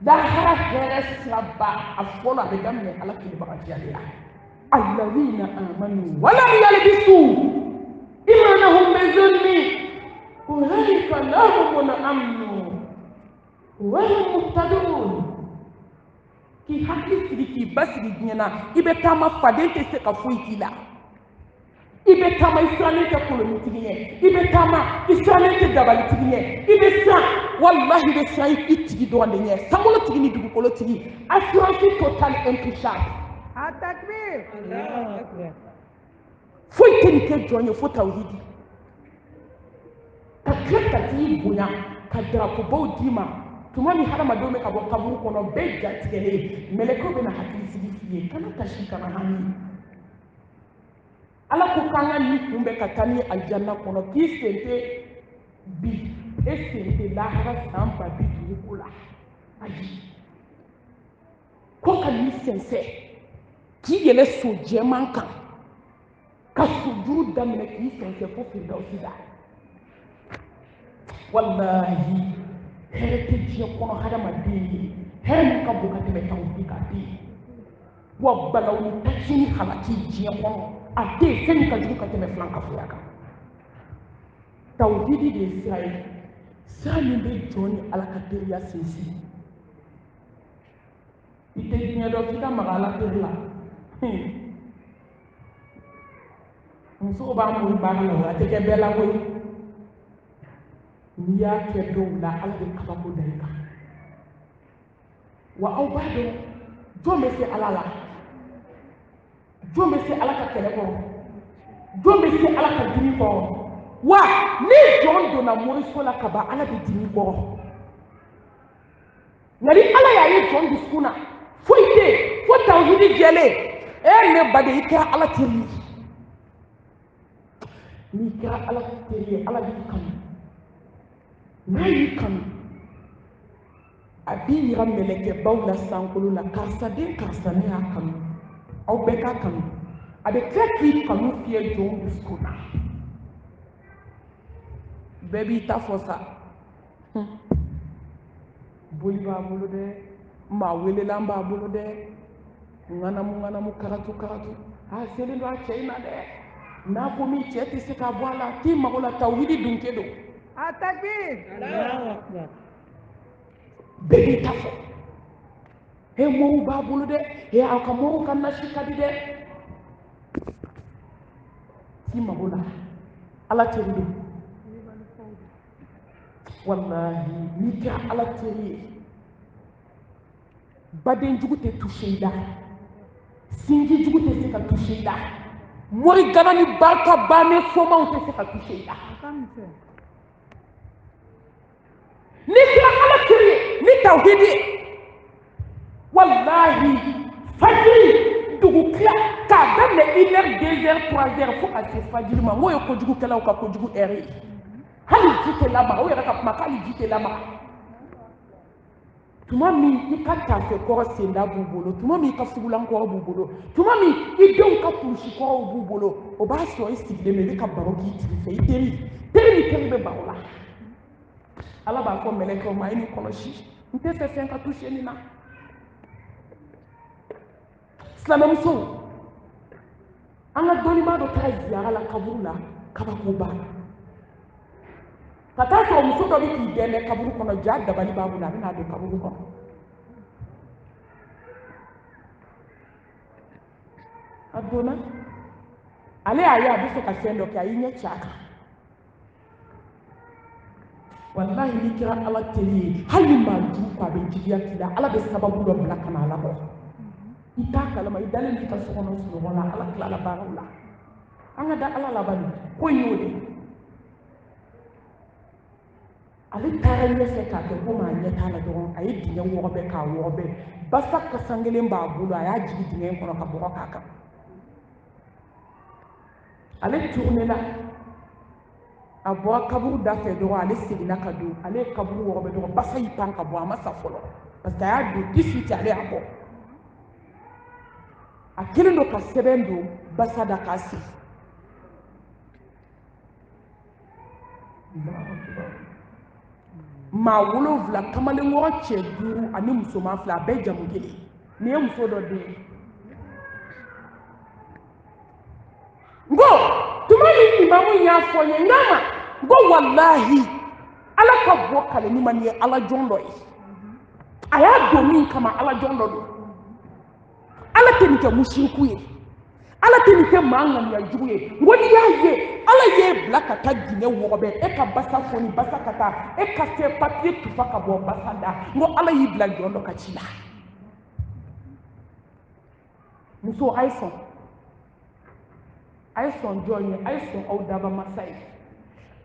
lahara hɛrɛ siraba a fɔlɔ a bɛ daminɛ ala kelebagajiya de la alladhina amanu walam yalbisu imanahum bizulmi ulaika lahumul amnu wa hum muhtadun k'i hakili sigi k'i basigi diɲɛ na i bɛ taama faden tɛ se ka foyi k'i la i bɛ taama i sirannen tɛ kolonitigi ye i bɛ taama i sirannen tɛ dabalitigi ye i bɛ siran walahi i bɛ siran i tigi dɔrɔn de ɲɛ sankolotigi ni dugukolotigi assurance totale intouchable foyi tɛ nin kɛ jɔn ye fo tawhidi ka tila ka t'i bonya ka darapobaw d'i ma tuma min hadamadenw bɛ ka bɔ kaburu kɔnɔ bɛɛ jatigɛlen mɛlɛkɛw bɛ na hakili sigi f'i ye kana kasi kana hami ala ko k'an ka nin kunbɛn ka taa ni aljanna kɔnɔ k'i sen tɛ bi e sen tɛ lahara san 50 ko la ayi ko ka nin sɛnsɛn k'i yɛlɛ so jɛman kan ka sujuru daminɛ k'i sɛnsɛn fo firdausi la wallahi hɛrɛ tɛ diɲɛ kɔnɔ hadamaden ye hɛrɛ min ka bon ka tɛmɛ tawhidi kan tɛ yen wa balawu ni tasi ni halaki diɲɛ kɔnɔ a tɛ yen fɛn min ka jugu ka tɛmɛ filan kafoya kan tawhidi de ye sira ye sira min bɛ jɔn ni ala ka teriya sinsin i tɛ diɲɛ dɔn k'i ka maga ala teri la musow b'an bolo baara la o a tɛ kɛ bɛɛ la koyi n'i y'a kɛ dɔw la ala bɛ kabako da i kan wa aw b'a dɔn jɔn bɛ se ala la jɔn bɛ se ala ka kɛlɛ kɔrɔ jɔn bɛ se ala ka dimi kɔrɔ wa ni jɔn donna moriso la ka ban ala bɛ dimi kɔrɔ nka ni ala y'a ye jɔn dusukun na foyi tɛ yen fo tawhidi jɛlen ne baden i kɛra ala teri ye n'i kɛra ala teri ye ala b'i kanu n'a y'i kanu a b'i yira mɛlɛkɛbaw la sankolo la karisa den karisa ne y'a kanu aw bɛɛ k'a kanu a bɛ tila k'i kanu fiyɛ jɔn dusukun na bɛɛ b'i ta fɔ sa boli b'a bolo dɛ maa welelan b'a bolo dɛ ŋanamu karatu a selen don a cɛ in na dɛ n'a ko min cɛ tɛ se ka bɔ a la k'i mago la tawhidi dun kɛ don a takbir bɛɛ b'i ta fɔ mɔriw b'a bolo dɛ aw ka mɔriw ka nasi ka di dɛ k'i mago la ala teri don wallahi n'i kɛra ala teri ye badenjugu tɛ touché i la sinjijugu tɛ se ka touché i la mori gana ni barika bannen somaw tɛ se ka touché i la n'i kɛra ala teri ye ni tawhidi ye wallahi fajiri dugu tila k'a daminɛ 1 heure 2 heures 3 heures fo ka se fajiri ma n'o ye kojugukɛlaw ka kojugu heure ye hali ji tɛ lamaga o yɛrɛ ka kuma k'ali ji tɛ lamaga tuma min i ka taafe kɔrɔ senda b'u bolo tuma min i ka fugulan kɔrɔ b'u bolo tuma min i denw ka kulusi kɔrɔw b'u bolo o b'a sɔrɔ i sigilen bɛ i bɛ ka baro k'i tigi fɛ i teri ni teri bɛ baro la ala b'a fɔ mɛlɛkɛw ma a ye nin kɔlɔsi n tɛ fɛ fɛn ka touché nin na silamɛmusow an ka dɔnnibaa dɔ taara ziyara la kaburu la kabakoba ka taa sɔrɔ muso dɔ bɛ k'i dɛmɛ kaburu kɔnɔ ja dabali b'a bolo a bɛ n'a don kaburu kɔnɔ a donna ale y'a ye a bɛ fɛ ka fɛn dɔ kɛ a y'i ɲɛ ci a kan wallahi n'i kɛra ala teri ye hali maa jugu ko a bɛ jigiya k'i la ala bɛ sababu dɔ bila ka na ala kɔ i t'a kalama i dalen b'i ka so kɔnɔ sunɔgɔ la ala tilala baaraw la an ka da ala la bani ko in y'o de ale taara ɲɛfɛ k'a kɛ komi a ɲɛ t'a la dɔrɔn a ye dingɛ wɔgɔbɛ k'a wɔgɔbɛ basa kasan kelen b'a bolo a y'a jigi dingɛ in kɔnɔ ka bɔgɔ k'a kan ale tournela a bɔra kaburu da fɛ dɔrɔn ale seginna ka don ale ye kaburu wɔgɔbɛ dɔrɔn basa y'i pan ka bɔ a ma sa fɔlɔ parce que a y'a don di suite ale y'a bɔ a kelen don ka sɛbɛn don basa da k'a sigi maa 7 kamalenkɔrɔ cɛ 5 ani musoman 2 a bɛɛ jamu kelen nin ye muso dɔ den ye ngo tuma min imamu y'a fɔ n ye n k'a ma ngo walahi ala ka bɔ kaleni ma nin ye ala jɔn dɔ ye a y'a don min kama ala jɔn dɔ don ala tɛ nin kɛ musiriku ye ala tɛ nin kɛ maa ŋaniyajugu ye ngo n'i y'a ye ala y'e bila ka taa dingɛ wɔgɔbɛ e ka basa foni basa ka taa e ka se papiye tufa ka bɔ basa da ngo ala y'i bila jɔn dɔ ka ci la muso a ye sɔn a ye sɔn jɔn ye a ye sɔn aw daba masa ye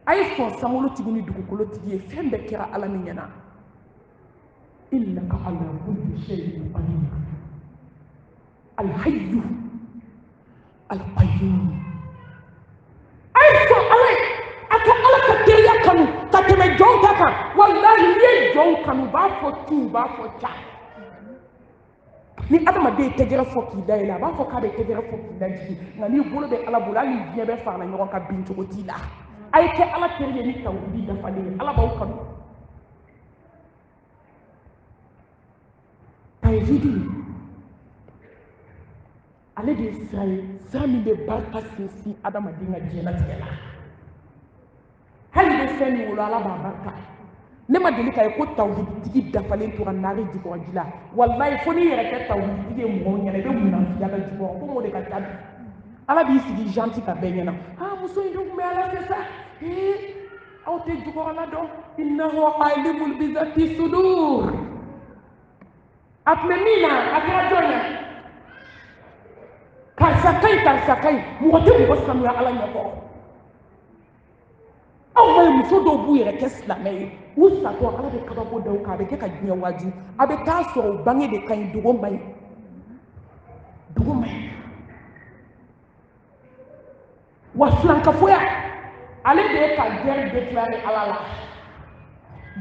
a ye sɔn sankolotigi ni dugukolotigi ye fɛn bɛɛ kɛra ala min ɲɛna innaka ala kulli shay'in qadir alhayyu alqayyum a ye sɔn ala ye a ka ala ka teriya kanu ka tɛmɛ jɔn ta kan wallahi n'i ye jɔn kanu u b'a fɔ tu u b'a fɔ ca ni adamaden ye tɛgɛrɛ fɔ k'i da yɛlɛ a b'a fɔ k'a bɛ tɛgɛrɛ fɔ k'i da jigi nka n'i bolo bɛ ala bolo hali diɲɛ bɛɛ farala ɲɔgɔn kan bin cogo t'i la a ye kɛ ala teri ye ni tawhidi dafalen ye ala b'aw kanu tawhidi ale de ye sira ye sira min bɛ barika sinsin adamaden ka diɲɛlatigɛ la hali bɛ fɛn min wolo ala b'a barika ne ma deli k'a ye ko tawhiditigi dafalen tora naare jukɔrɔji la wallahi fo n'i yɛrɛ kɛ tawhiditigi ye mɔgɔw ɲɛna i bɛ munafiya la jukɔrɔ ko m'o de ka ca bi ala b'i sigi gentil ka bɛɛ ɲɛna muso in dun tun bɛ ala fɛ sa aw tɛ jukɔrɔla dɔn innahu alimul bizati sudur a tun bɛ min na a kɛra jɔn ye karisa ka ɲi mɔgɔ tɛ mɔgɔ sanuya ala ɲɛkɔrɔ aw ma ye muso dɔw b'u yɛrɛ kɛ silamɛ ye u satɔ ala bɛ kabako da u kan a bɛ kɛ ka diɲɛ waaju a bɛ taa sɔrɔ u bange de ka ɲi dogo man ɲi wa filankafoya ale de ye ka guerre déclarer ala la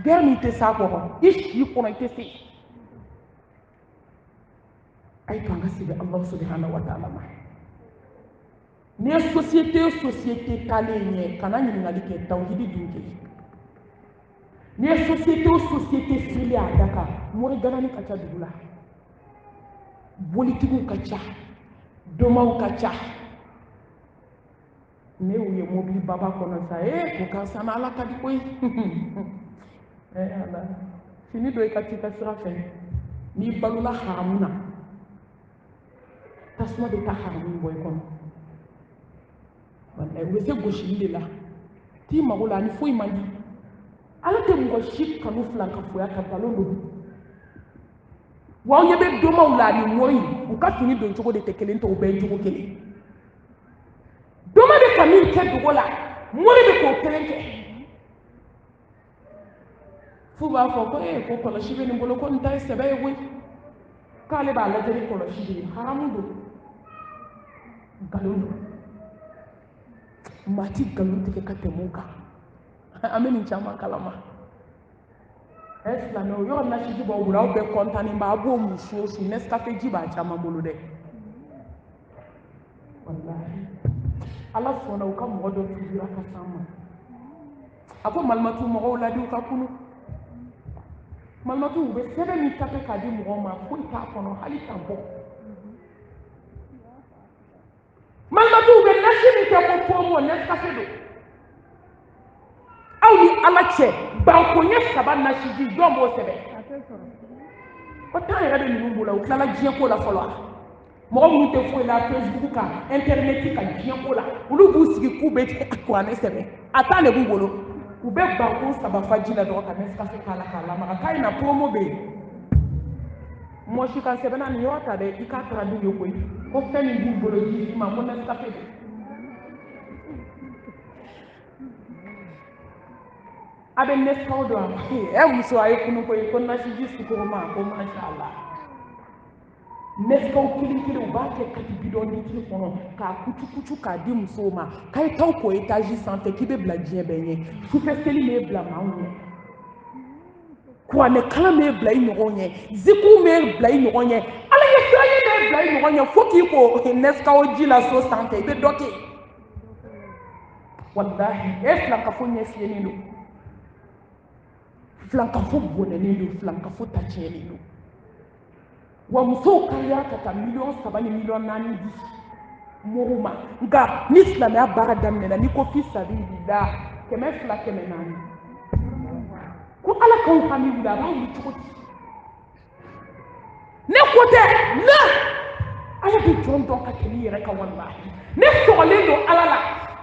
guerre min tɛ s'a kɔrɔ i si kɔnɔ i tɛ se a ye to an ka segin ala subhanahu wa ta'ala ma n'i ye société o société taalen ɲɛ kana ɲininkali kɛ tawhidi dun kɛ n'i ye société o société fili a da kan moriganani ka ca dugu la bolitigiw ka ca dɔmaw ka ca ne y'u ye mobili baba kɔnɔ sa ko karisa na ala ka di koyi ala fini dɔ i ka t'i ka sira fɛ n'i balola haramu na tasuma bɛ taa haramu bɔ i kɔnɔ u bɛ se gosili de la t'i mago la ani foyi man di ala tɛ mɔgɔ si kanu filankafoya ka nkalon don wa aw ɲɛ bɛ dɔmaw la ani mori u ka fini don cogo de tɛ kelen tɛ u bɛɛ ye cogo kelen dɔma bɛ ka min kɛ dogo la mori bɛ k'o kelen kɛ f'u b'a fɔ ko ko kɔlɔsi bɛ nin bolo ko nin ta ye sɛbɛ ye koyi k'ale b'a lajɛ ni kɔlɔsi de ye haramu don nkalon don maa ti nkalon tigɛ ka tɛmɛ o kan an bɛ nin caman kalama silamɛw yɔrɔ nasiji b'aw bolo aw bɛɛ kɔntannen ba a b'o mun su o su Nescafé ji b'a caman bolo dɛ walahi ala sɔnna u ka mɔgɔ dɔ tubira ka s'an ma a ko malimatu mɔgɔw ladi u ka kunu malimatu u bɛ sɛbɛn min ta k'a di mɔgɔw ma foyi t'a kɔnɔ hali ka bɔ malimatu u bɛ nasi min kɛ ko promo Nescafé don aw ni ala cɛ bankoɲɛ 3 nasiji jɔn b'o sɛbɛn o temps yɛrɛ bɛ ninnu bolo u tilala diɲɛ ko la fɔlɔ mɔgɔ minnu tɛ foyi la Facebook kan internet kan diɲɛ ko la olu b'u sigi k'u bɛ kuranɛ sɛbɛn a temps de b'u bolo u bɛ banko 3 fa ji la dɔrɔn ka Nescafé k'a la k'a lamaga k'a ye na promo bɛ yen mɔgɔ si ka sɛbɛnna nin yɔrɔ ta dɛ i k'a traduit ye koyi ko fɛn min b'u bolo ji ma ko Nescafé don abe neskaw do muso ay kunu ko nasi jisti ko ma ko masha Allah neskaw kili u b'a kɛ kati bidon ni tigi kɔnɔ k'a kucu k'a di musow ma k'a ye taw ko étage sanfɛ k'i bɛ bila diɲɛ bɛɛ ɲɛ sufɛ seli m'e bila maaw ɲɛ kuranɛ kalan m'e bila i ɲɔgɔn ɲɛ zikiw m'e bila i ɲɔgɔn ɲɛ ala ye siraɲɛ m'e bila i ɲɔgɔn ɲɛ fo k'i ko neskaw ji la so sanfɛ i bɛ dɔ kɛ wallahi e filankafo ɲɛsilennen don filankafo bɔnɛlen don filankafo ta tiɲɛlen don wa musow kariya ka taa 3 ni 4 di mɔgɔw ma nka ni silamɛya baara daminɛna n'i ko fi sabilillah 200 400 ko ala k'anw hami wuli a b'a wuli cogo di ne ko tɛ na ala bɛ jɔn dɔn ka tɛmɛ i yɛrɛ kan wallahi ne sɔgɔlen don ala la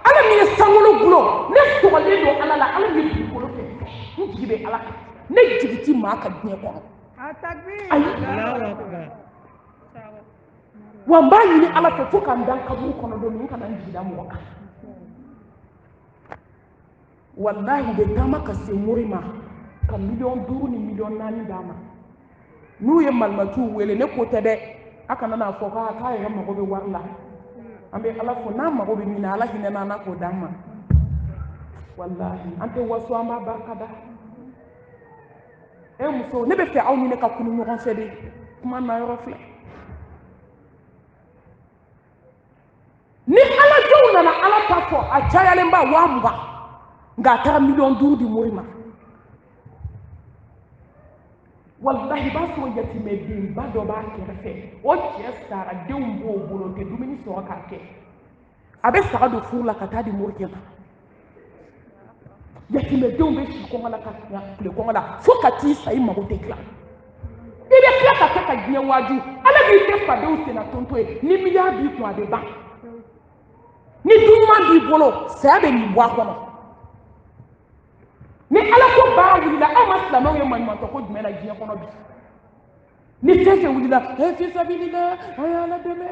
ala min ye sankolo gulo ne sɔgɔlen don ala la ala min ye dugukolo fɛ n jigi bɛ ala kan ne jigi ti maa ka diɲɛ kɔnɔ wa n b'a ɲini ala fɛ fo ka n dan kaburu kɔnɔ don min n kana n jigida mɔgɔ kan wallahi u bɛ taama ka se mori ma ka 5 ni 4 d'a ma n'u ye malimatuw wele ne ko tɛ dɛ a kana n'a fɔ k'a yɛrɛ mago bɛ wari la an bɛ ala fɔ n'a mago bɛ min na ala hinɛ n'an na k'o d'an ma wallahi an tɛ waso an b'a barika da muso ne bɛ fɛ aw ni ne ka kunu ɲɔgɔn fɛ de kuma na yɔrɔ filɛ ni ala jɔnw nana ala ta fɔ a cayalen ba 20,000 nka a taara 5 di mori ma wallahi b'a sɔrɔ yatimɛden ba dɔ b'a kɛrɛfɛ o cɛ sara denw b'o bolo o tɛ dumuni sɔrɔ k'a kɛ a bɛ saga don furu la ka taa di morikɛ ma yatimɛdenw bɛ si kɔngɔ la ka tile kɔngɔ la fo ka t'i sa i mago tɛ tila i bɛ tila ka kɛ ka diɲɛ waaju ala b'i kɛ fadenw senna tonto ye ni miliyari b'i kun a bɛ ban ni dunuman b'i bolo saya bɛ nin bɔ a kɔnɔ ni ala ko baara wulila aw ma silamɛw ye maɲumantɔ ko jumɛn na diɲɛ kɔnɔ bi ni fɛn fɛn wulila fi sabilillah a ye ala dɛmɛ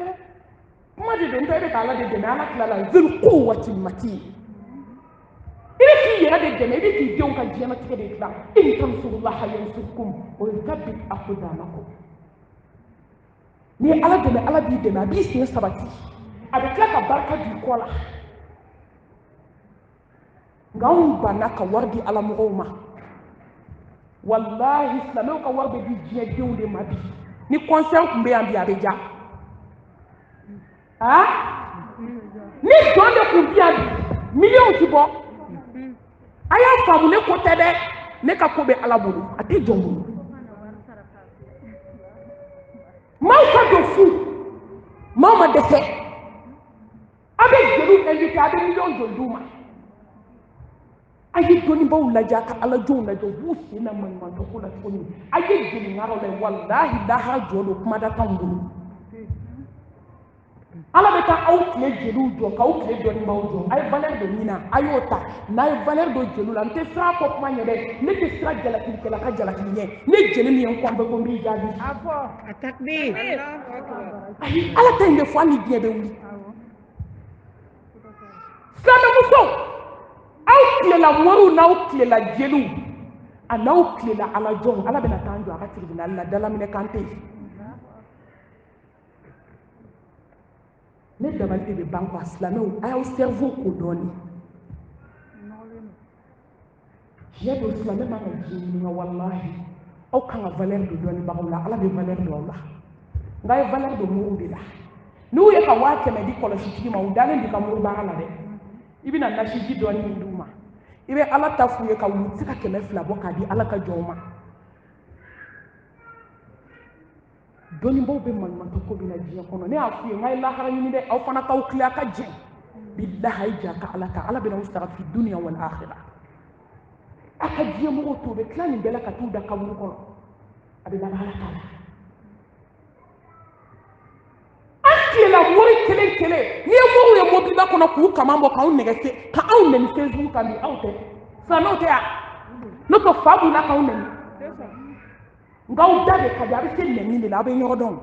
kuma de don n tɛ e bɛ ka ala de dɛmɛ ala tilala zul quwwati matin i bɛ k'i yɛrɛ de dɛmɛ i bɛ k'i denw ka diɲɛlatigɛ de dilan in tansurullaha yansurkum wa yuthabbit aqdamakum ni ala dɛmɛ ala b'i dɛmɛ a b'i sen sabati a bɛ tila ka barika di kɔ la nka anw banna ka wari di ala mɔgɔw ma wallahi silamɛw ka wari bɛ di diɲɛ denw de ma bi ni concert tun bɛ yan bi a bɛ ja ni jɔn de tun bɛ yan bi miliyɔn ti bɔ a y'a faamu ne ko tɛ dɛ ne ka ko bɛ ala bolo a tɛ jɔn bolo maaw ka don fu maaw ma dɛsɛ a bɛ jeliw invité a bɛ miliyɔn joli d'u ma a ye dɔnnibaw lajɛ a ka alajonw lajɛ u b'u sen na maɲumantɔ ko la cogo min a ye jeliŋaraw lajɛ walahi lahara jɔ don kumada t'anw bolo ala bɛ taa aw tile jeliw jɔ k'aw tile dɔnnibaw jɔ a ye valeur dɔ ɲini a y'o ta n'a ye valeur dɔ jeliw la n tɛ sira kɔ kuma ɲɛ dɛ ne tɛ sira jalakilikɛla ka jalakili ɲɛ ne jeli min ye n kɔnbɛ ko n b'i jaabi ayi ala ta in bɛ fɔ hali ni diɲɛ bɛ wuli silamɛmusow aw tilela moriw n'aw tilela jeliw a n'aw tilela alajɔnw ala bɛna taa an jɔ a ka tribunal la dalaminɛ kan tɛ yen ne dabali de bɛ ban quoi silamɛw a y'aw cerveau ko dɔɔni diɲɛ don silamɛ man ka diɲɛ ɲininka walahi aw kan ka valeur don dɔnnibagaw la ala bɛ valeur don aw la nka a ye valeur don moriw de la n'u ye ka 100 di kɔlɔsitigi ma u dalen b'i ka mori baara la dɛ i bɛna nasiji dɔɔni min d'u ma i bɛ ala ta f'u ye ka wuli se ka 200 bɔ k'a di ala ka jɔnw ma dɔnnibaw bɛ maɲumantɔ ko min na diɲɛ kɔnɔ ne y'a f'u ye n k'a ye lahara ɲini dɛ aw fana k'aw tile a ka jɛ bilahi a ye jɛ a ka ala ta ala bɛna aw sara fi dunya wal akhira a ka diɲɛ mɔgɔw to u bɛ tila nin bɛɛ la ka t'u da kaburu kɔnɔ a bɛ laban ala ta la an tilela mori kelen kelen n'i ye moriw ye mobiliba kɔnɔ k'u kama bɔ k'anw nɛgɛ ka anw nɛni Facebook kan bi aw tɛ silamɛw tɛ yan n'o tɛ fa b'u la k'anw nɛni nka aw da de ka di a bɛ se nɛni de la a bɛ ɲɔgɔn dɔn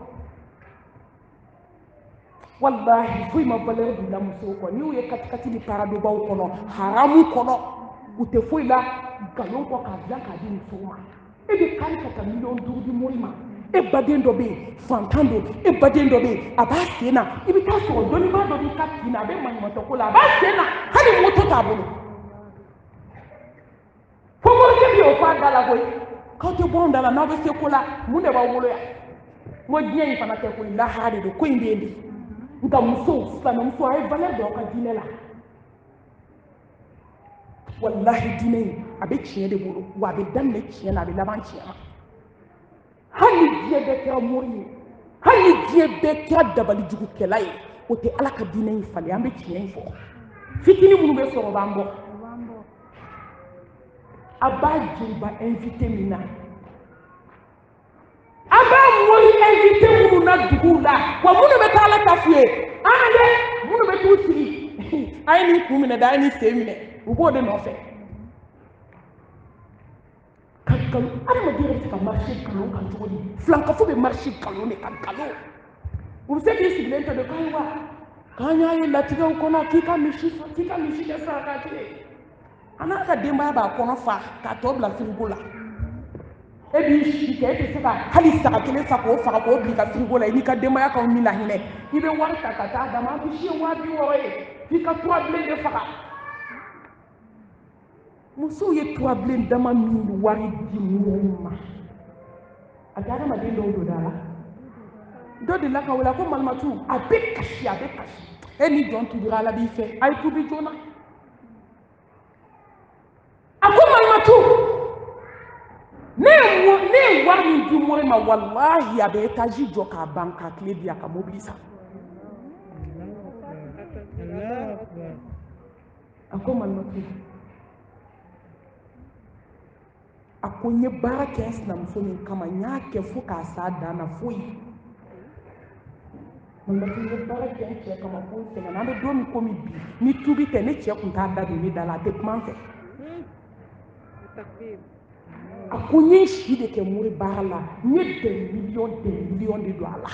wallahi foyi ma valeur bila musow kɔ n'i y'u ye katikati ni paradobaw kɔnɔ haramu kɔnɔ u tɛ foyi la nkalon kɔ k'a dilan k'a di musow ma e bɛ kari ka taa $5 di mori ma e baden dɔ bɛ yen fantan don e baden dɔ bɛ yen a b'a sen na i bɛ taa sɔrɔ dɔnnibaa dɔ b'i ka kin na a bɛ maɲumantɔ ko la a b'a sen na hali moto t'a bolo fo morikɛ bɛ y'o fɔ a da la koyi k'aw tɛ bɔ anw da la n'aw bɛ se ko la mun de b'aw bolo yan n ko diɲɛ in fana tɛ koyi lahara de don ko in bɛ yen de nka musow silamɛmuso a ye valeur dɔn aw ka diinɛ la wallahi diinɛ in a bɛ tiɲɛ de bolo wa a bɛ daminɛ tiɲɛ na a bɛ laban tiɲɛ na hali diɲɛ bɛɛ kɛra mori ye hali diɲɛ bɛɛ kɛra dabalijugukɛla ye o tɛ ala ka diinɛ in falen an bɛ tiɲɛ in fɔ fitinin minnu bɛ sɔrɔ b'an bɔ a b'a jeliba invité min na a b'a mori invité minnu na duguw la wa minnu bɛ taa ala ta f'i ye an dɛ minnu bɛ t'u sigi a ye nin kun minɛ dɛ a ye nin sen minɛ u b'o de nɔfɛ ka nkalon adamaden yɛrɛ bɛ se ka marché nkalon kan cogo di filankafo bɛ marché nkalon de kan nkalon u bɛ se k'i sigilen to de k'ayiwa k'an y'a ye latigɛw kɔnɔ k'i ka misi kɛ sarakati ye a n'a ka denbaya b'a kɔnɔ fa k'a tɔ bila firigo la e b'i si kɛ e tɛ se ka hali saga kelen sa k'o faga k'o bila i ka firigo la i n'i ka denbaya k'aw ni lahinɛ i bɛ wari ta ka taa d'a ma misi ye $200 ye f'i ka turabilen de faga musow ye turabilen dama min wari di mɔgɔw ma a tɛ adamaden dɔw don da la dɔ de la ka wele ko malimatu a bɛ kasi e ni jɔn tubira ala b'i fɛ a ye tubi joona a ko malimatu ne ye wari min di mori ma wallahi a bɛ etazi jɔ k'a ban k'a tile di a ka mobili san a ko malimatu a ko n ye baara kɛ n sinamuso min kama n y'a kɛ fo k'a s'a dan na foyi malimatu n ye baara kɛ n cɛ kama fo n sɛgɛnna an bɛ don min komi bi ni tubi tɛ ne cɛ tun t'a da don ne da la a tɛ kuma n fɛ a ko n ye si de kɛ mori baara la n ye des millions de don a la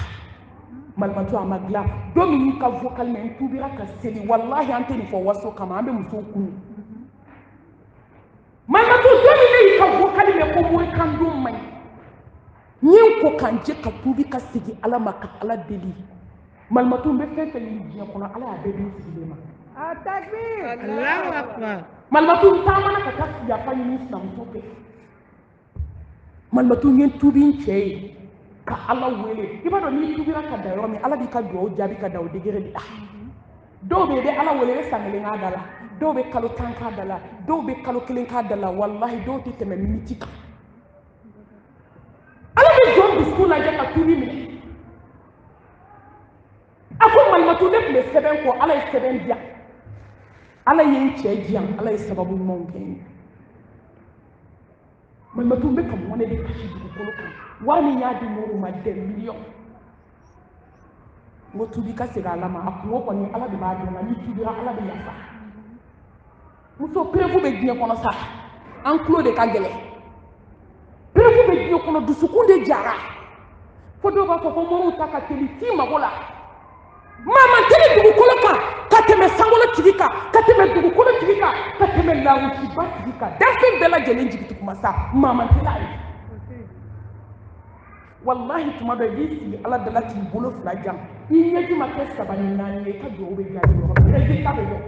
malimatu a ma dilan don min y'i ka vocal mɛn n tubira ka seli wallahi an tɛ nin fɔ waso kama an bɛ musow kunu malimatu don min ne y'i ka vocal mɛn ko mori kan don man ɲi n ye n ko k'an jɛ ka tubi ka segin ala ma ka ala deli malimatu n bɛ fɛn fɛn ɲini diɲɛ kɔnɔ ala y'a bɛɛ di n sigilen ma malimatu n taamana ka taa yafa ɲini n sinamuso fɛ malimatu n ye tubi n cɛ ye ka ala wele i b'a dɔn n'i tubira ka da yɔrɔ min ala b'i ka dugawu jaabi ka da o degere de la dɔw bɛ yen i bɛ ala wele i bɛ san 1 k'a da la dɔw bɛ kalo 10 k'a da la dɔw bɛ kalo 1 k'a da la wallahi dɔw tɛ tɛmɛ miniti kan ala bɛ jɔn dusukun lajɛ ka tubi minɛ a ko malimatu ne tun bɛ sɛbɛn kɔ ala ye sɛbɛn diyan ala ye n cɛ diyan ala ye sababu ɲumanw kɛ n ye malimatu n bɛ ka mɔnɛ de kasi dugukolo kan wari min y'a di mɔgɔw ma des millions n ko tubi ka segin ala ma a kungo kɔni ala de b'a dɔn nka n'i tubira ala bɛ yafa muso perewu bɛ diɲɛ kɔnɔ sa an tulo de ka gɛlɛn perewu bɛ diɲɛ kɔnɔ dusukun de jara fo dɔw b'a fɔ ko mɔriw ta ka teli t'i mago la mama teli dugukolo kan ka tɛmɛ sankolo tigi kan ka tɛmɛ dugukolo tigi kan ka tɛmɛ lawusiba tigi kan danfɛn bɛɛ lajɛlen jigituguma sa mama teli a ye wallahi tuma dɔ i b'i sigi ala dala k'i bolo 2 jan i ɲɛji ma kɛ 3 ni 4 ye i ka dugawu bɛ jaabi yɔrɔ min résultat bɛ dɔn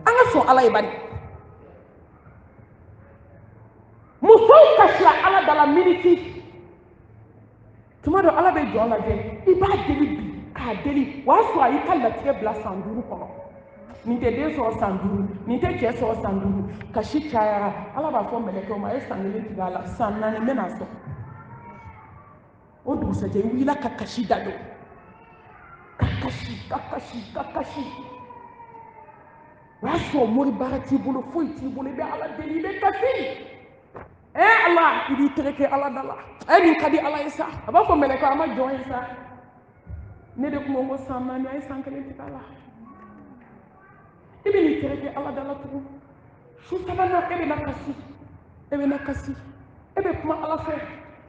an ka sɔn ala ye bari musow kasira ala dala miniti tuma dɔ ala bɛ jɔn lajɛ i b'a deli bi k'a deli o y'a sɔrɔ a y'i ka latigɛ bila san 5 kɔnɔ nin tɛ den sɔrɔ san 5 nin tɛ cɛ sɔrɔ san 5 kasi cayara ala b'a fɔ mɛlɛkɛw ma a ye san 1 tigɛ a la san 4 n bɛna sɔrɔ o dugusajɛ i wulila ka kasi da don ka kasi o y'a sɔrɔ mori baara t'i bolo foyi t'i bolo i bɛ ala deli i bɛ kasi ala i b'i tɛgɛ kɛ ala da la nin ka di ala ye sa a b'a fɔ mɛlɛkɛw a ma jɔn ye sa ne de tun ko n ko san 4 a ye san 1 tigɛ a la i bɛ nin tɛgɛ kɛ ala da la tugun su 3nan e bɛ na kasi e bɛ kuma ala fɛ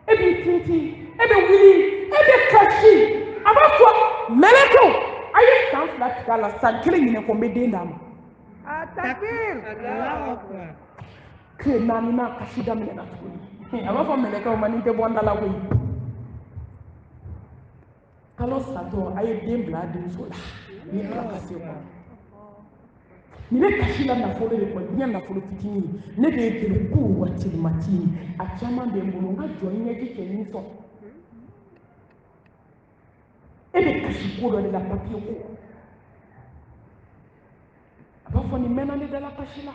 e b'i tintin e bɛ wuli e bɛ kasi a b'a fɔ mɛlɛkɛw a ye san 2 tigɛ a la san 1 ɲinɛ ko n bɛ den d'a ma Takbir. Allahu Akbar. Ke nani na kasi daminɛ na tuguni a b'a fɔ mɛlɛkɛw ma n'i tɛ bɔ n da la koyi kalo satɔ a ye den bila a denmuso la ni ala ka se kɔnɔ ni ne kasi la nafolo de kɔ diɲɛ nafolo fitinin ne de ye jeli ko wa telimati a caman bɛ n bolo n ka jɔ ɲɛji cɛ ni sɔn e bɛ kasi ko dɔ de la papiye ko a b'a fɔ nin mɛnna ne dala kasi la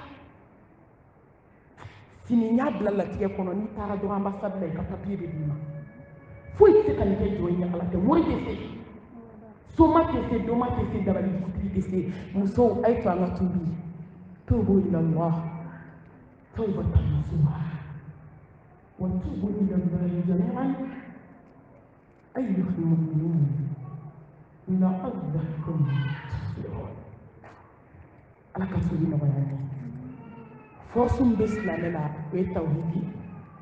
sini n y'a bila latigɛ kɔnɔ n'i taara dɔrɔn ambasade la i ka papiye bɛ d'i ma foyi tɛ se ka nin kɛ jɔ ɲɛ ala tɛ wari tɛ se soma tɛ se doma tɛ se dabali dugutigi tɛ se musow a ye to an ka tubi tubu ila Allah tawbatan nasuha wa tubu ila Allah jami'an ayyuhal mu'minun la'allakum tuflihun ala ka foli nɔgɔya ye force min bɛ silamɛ la o ye tawhidi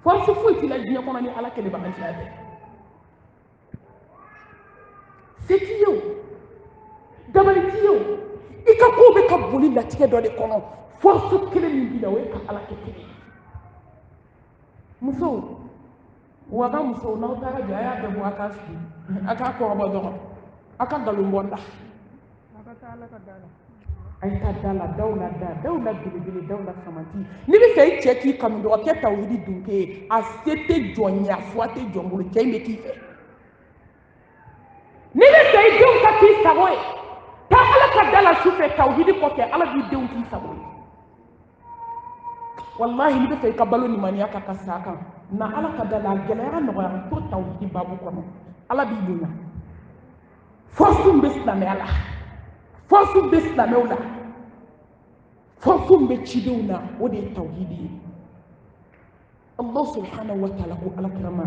force foyi t'i la diɲɛ kɔnɔ ni ala kɛlɛbaga tɛ se t'i ye o dabali t'i ye o i ka ko bɛ ka boli latigɛ dɔ de kɔnɔ force kelen min b'i la o ye ka ala kɛ kelen musow wa ka musow n'aw taara jɔ a y'a bɛɛ bɔ a k'a fili a k'a kɔrɔbɔ dɔrɔn a ka nkalon bɔ n da a ye taa da la daw la belebele daw la samati n'i bɛ fɛ i cɛ k'i kanu dɔrɔn kɛ tawhidi dunke ye a se tɛ jɔn ye a fura tɛ jɔn bolo cɛ in bɛ k'i fɛ n'i bɛ fɛ i denw ka k'i sago ye taa ala ka da la su fɛ tawhidi kɔfɛ ala b'i denw k'i sago ye wallahi n'i bɛ fɛ i ka balo limaniya ka sa kan na ala ka da la a gɛlɛya nɔgɔya to tawhidi babu kɔnɔ ala b'i bonya force bɛ silamɛya la force bɛ silamɛw la force bɛ cidenw na o de ye tawhidi ye Allah subhanahu wa ta'ala ko alakirama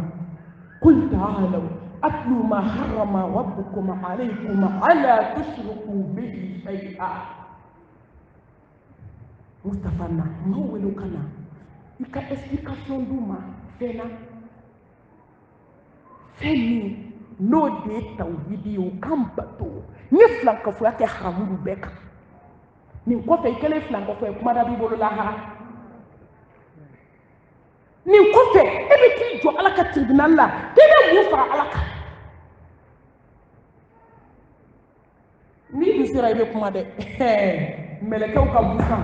qul ta'alaw atlu ma harrama rabbukum alaykum ala tushriku bihi shay'a Mustafa na n'o wele kana i ka explication d'u ma fɛn na fɛn min n'o de ye tawhidi ye o kan bato n ye filankafoya kɛ haramu bɛɛ kan nin kɔfɛ i kɛlen filankafoya kuma da b'i bolo lahara nin kɔfɛ e bɛ k'i jɔ ala ka tribunal la k'i bɛ mun fara ala kan n'i dun sera i bɛ kuma dɛ mɛlɛkɛw ka busan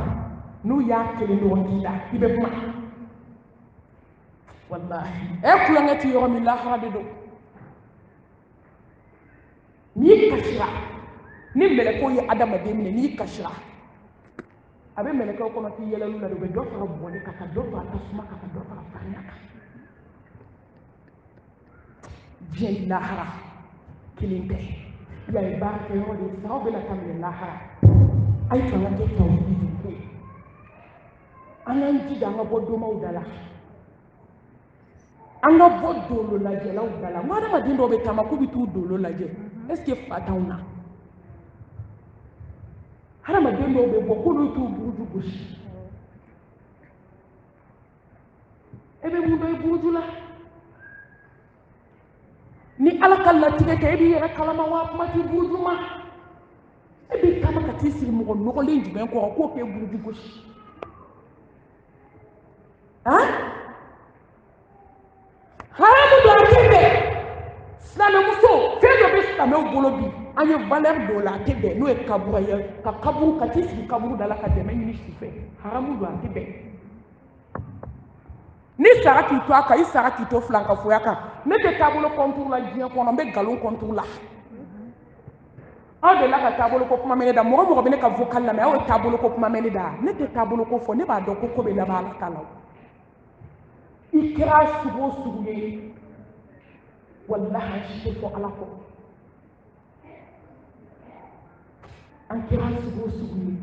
n'u y'a kelen dɔrɔn k'i la i bɛ kuma wallahi kulonkɛ ti yɔrɔ min lahara de don n'i kasira ni mɛlɛkɛw ye adamaden minɛ n'i kasira a bɛ mɛlɛkɛw kɔnɔ k'i yɛlɛlu la de u bɛ dɔ fara bɔnni kan ka dɔ fara tasuma kan ka dɔ fara farinya kan diɲɛ lahara kelen tɛ ya ye baara kɛ yɔrɔ de saga bɛna taa minɛ lahara a ye fanga kɛ tawhidi ko ye an k'an jija an ka bɔ domaw da la an ka bɔ dolo lajɛlaw da la n ko adamaden dɔw bɛ taama k'u bɛ t'u dolo lajɛ est ce que fa t'anw na hadamaden dɔw bɛ bɔ k'olu t'u buruju gosi e bɛ mun dɔn i buruju la ni ala ka latigɛ kɛ e b'i yɛrɛ kalama wa kuma t'i buruju ma e b'i taama ka t'i sigi mɔgɔ nɔgɔlen jumɛn kɔrɔ k'o k'e buruju gosi han haramu don a tɛ bɛn silamɛmuso fɛn dɔ bɛ silamɛw bolo bi an ye valeur dɔw la a tɛ bɛn n'o ye kaburu ye ka kaburu ka t'i sigi kaburu da la ka dɛmɛ ɲini su fɛ haramu don a tɛ bɛn ni sara k'i to a kan i sara k'i to filankafoya kan ne tɛ taabolo contour la diɲɛ kɔnɔ n bɛ nkalon contour la aw delila ka taabolo ko kuma mɛn ne da mɔgɔ mɔgɔ bɛ ne ka vocal lamɛn aw ye taabolo ko kuma mɛn ne da ne tɛ taabolo ko fɔ ne b'a dɔn ko bɛ laban ala ta la i kɛra sugu o sugu ye wallahi si tɛ fɔ ala kɔ an kɛra sugu o sugu ye